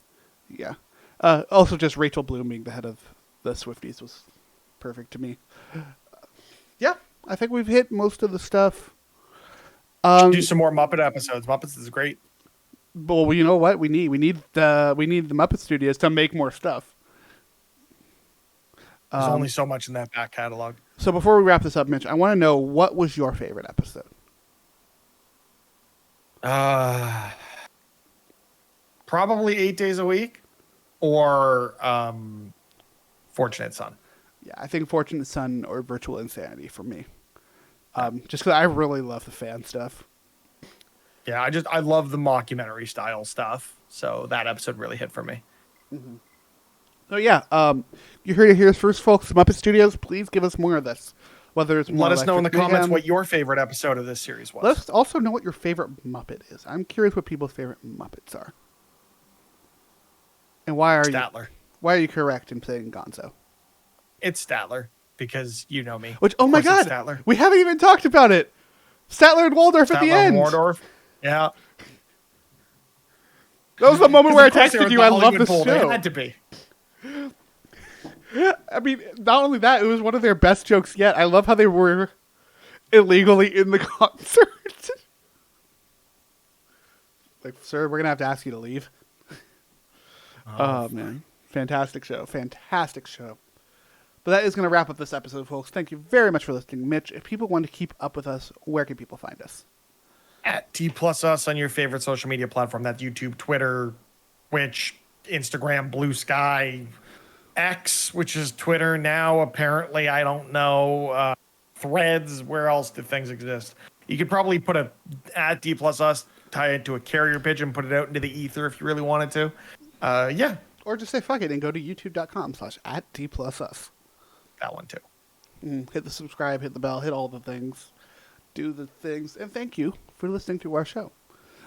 Yeah. Also, just Rachel Bloom being the head of the Swifties was perfect to me. Yeah, I think we've hit most of the stuff. Should do some more Muppet episodes. Muppets is great. Well, you know what we need? We need the Muppet Studios to make more stuff. There's only so much in that back catalog. So before we wrap this up, Mitch, I want to know, what was your favorite episode? Probably 8 Days a Week, or Fortunate Son. Yeah, I think Fortunate Son or Virtual Insanity for me. Just because I really love the fan stuff. Yeah, I love the mockumentary style stuff. So that episode really hit for me. Mm-hmm. So yeah, you heard it here first, folks. Muppet Studios, please give us more of this. Whether it's more Let us know in the Electric comments Mayhem. what your favorite episode of this series was. Let us also know what your favorite Muppet is. I'm curious what people's favorite Muppets are. And why are Statler. Why are you correct in saying Gonzo? It's Statler, because you know me. Which, oh my Of course it's God, Statler. we haven't even talked about it. Statler and Waldorf at the Statler and end. Waldorf. Yeah. That was the moment where I 'Cause of course they were texted you, at I the love Hollywood this Bowl. They show. had to be. I mean, not only that, it was one of their best jokes yet. I love how they were illegally in the concert. Like, sir, we're going to have to ask you to leave. Oh, man. Fantastic show. Fantastic show. But that is going to wrap up this episode, folks. Thank you very much for listening. Mitch, if people want to keep up with us, where can people find us? At T+us on your favorite social media platform. That's YouTube, Twitter, Twitch, Instagram, Blue Sky, X, which is Twitter now, apparently. I don't know. Threads. Where else do things exist? You could probably put a at T+us, tie it to a carrier pigeon, put it out into the ether if you really wanted to. Yeah. Or just say fuck it and go to youtube.com/@T+us. That one too. Hit the subscribe, hit the bell, hit all the things. Do the things. And thank you for listening to our show.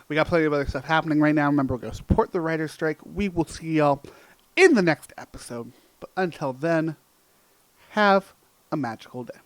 We got plenty of other stuff happening right now. Remember, go support the writer's strike. We will see y'all in the next episode. But until then, have a magical day.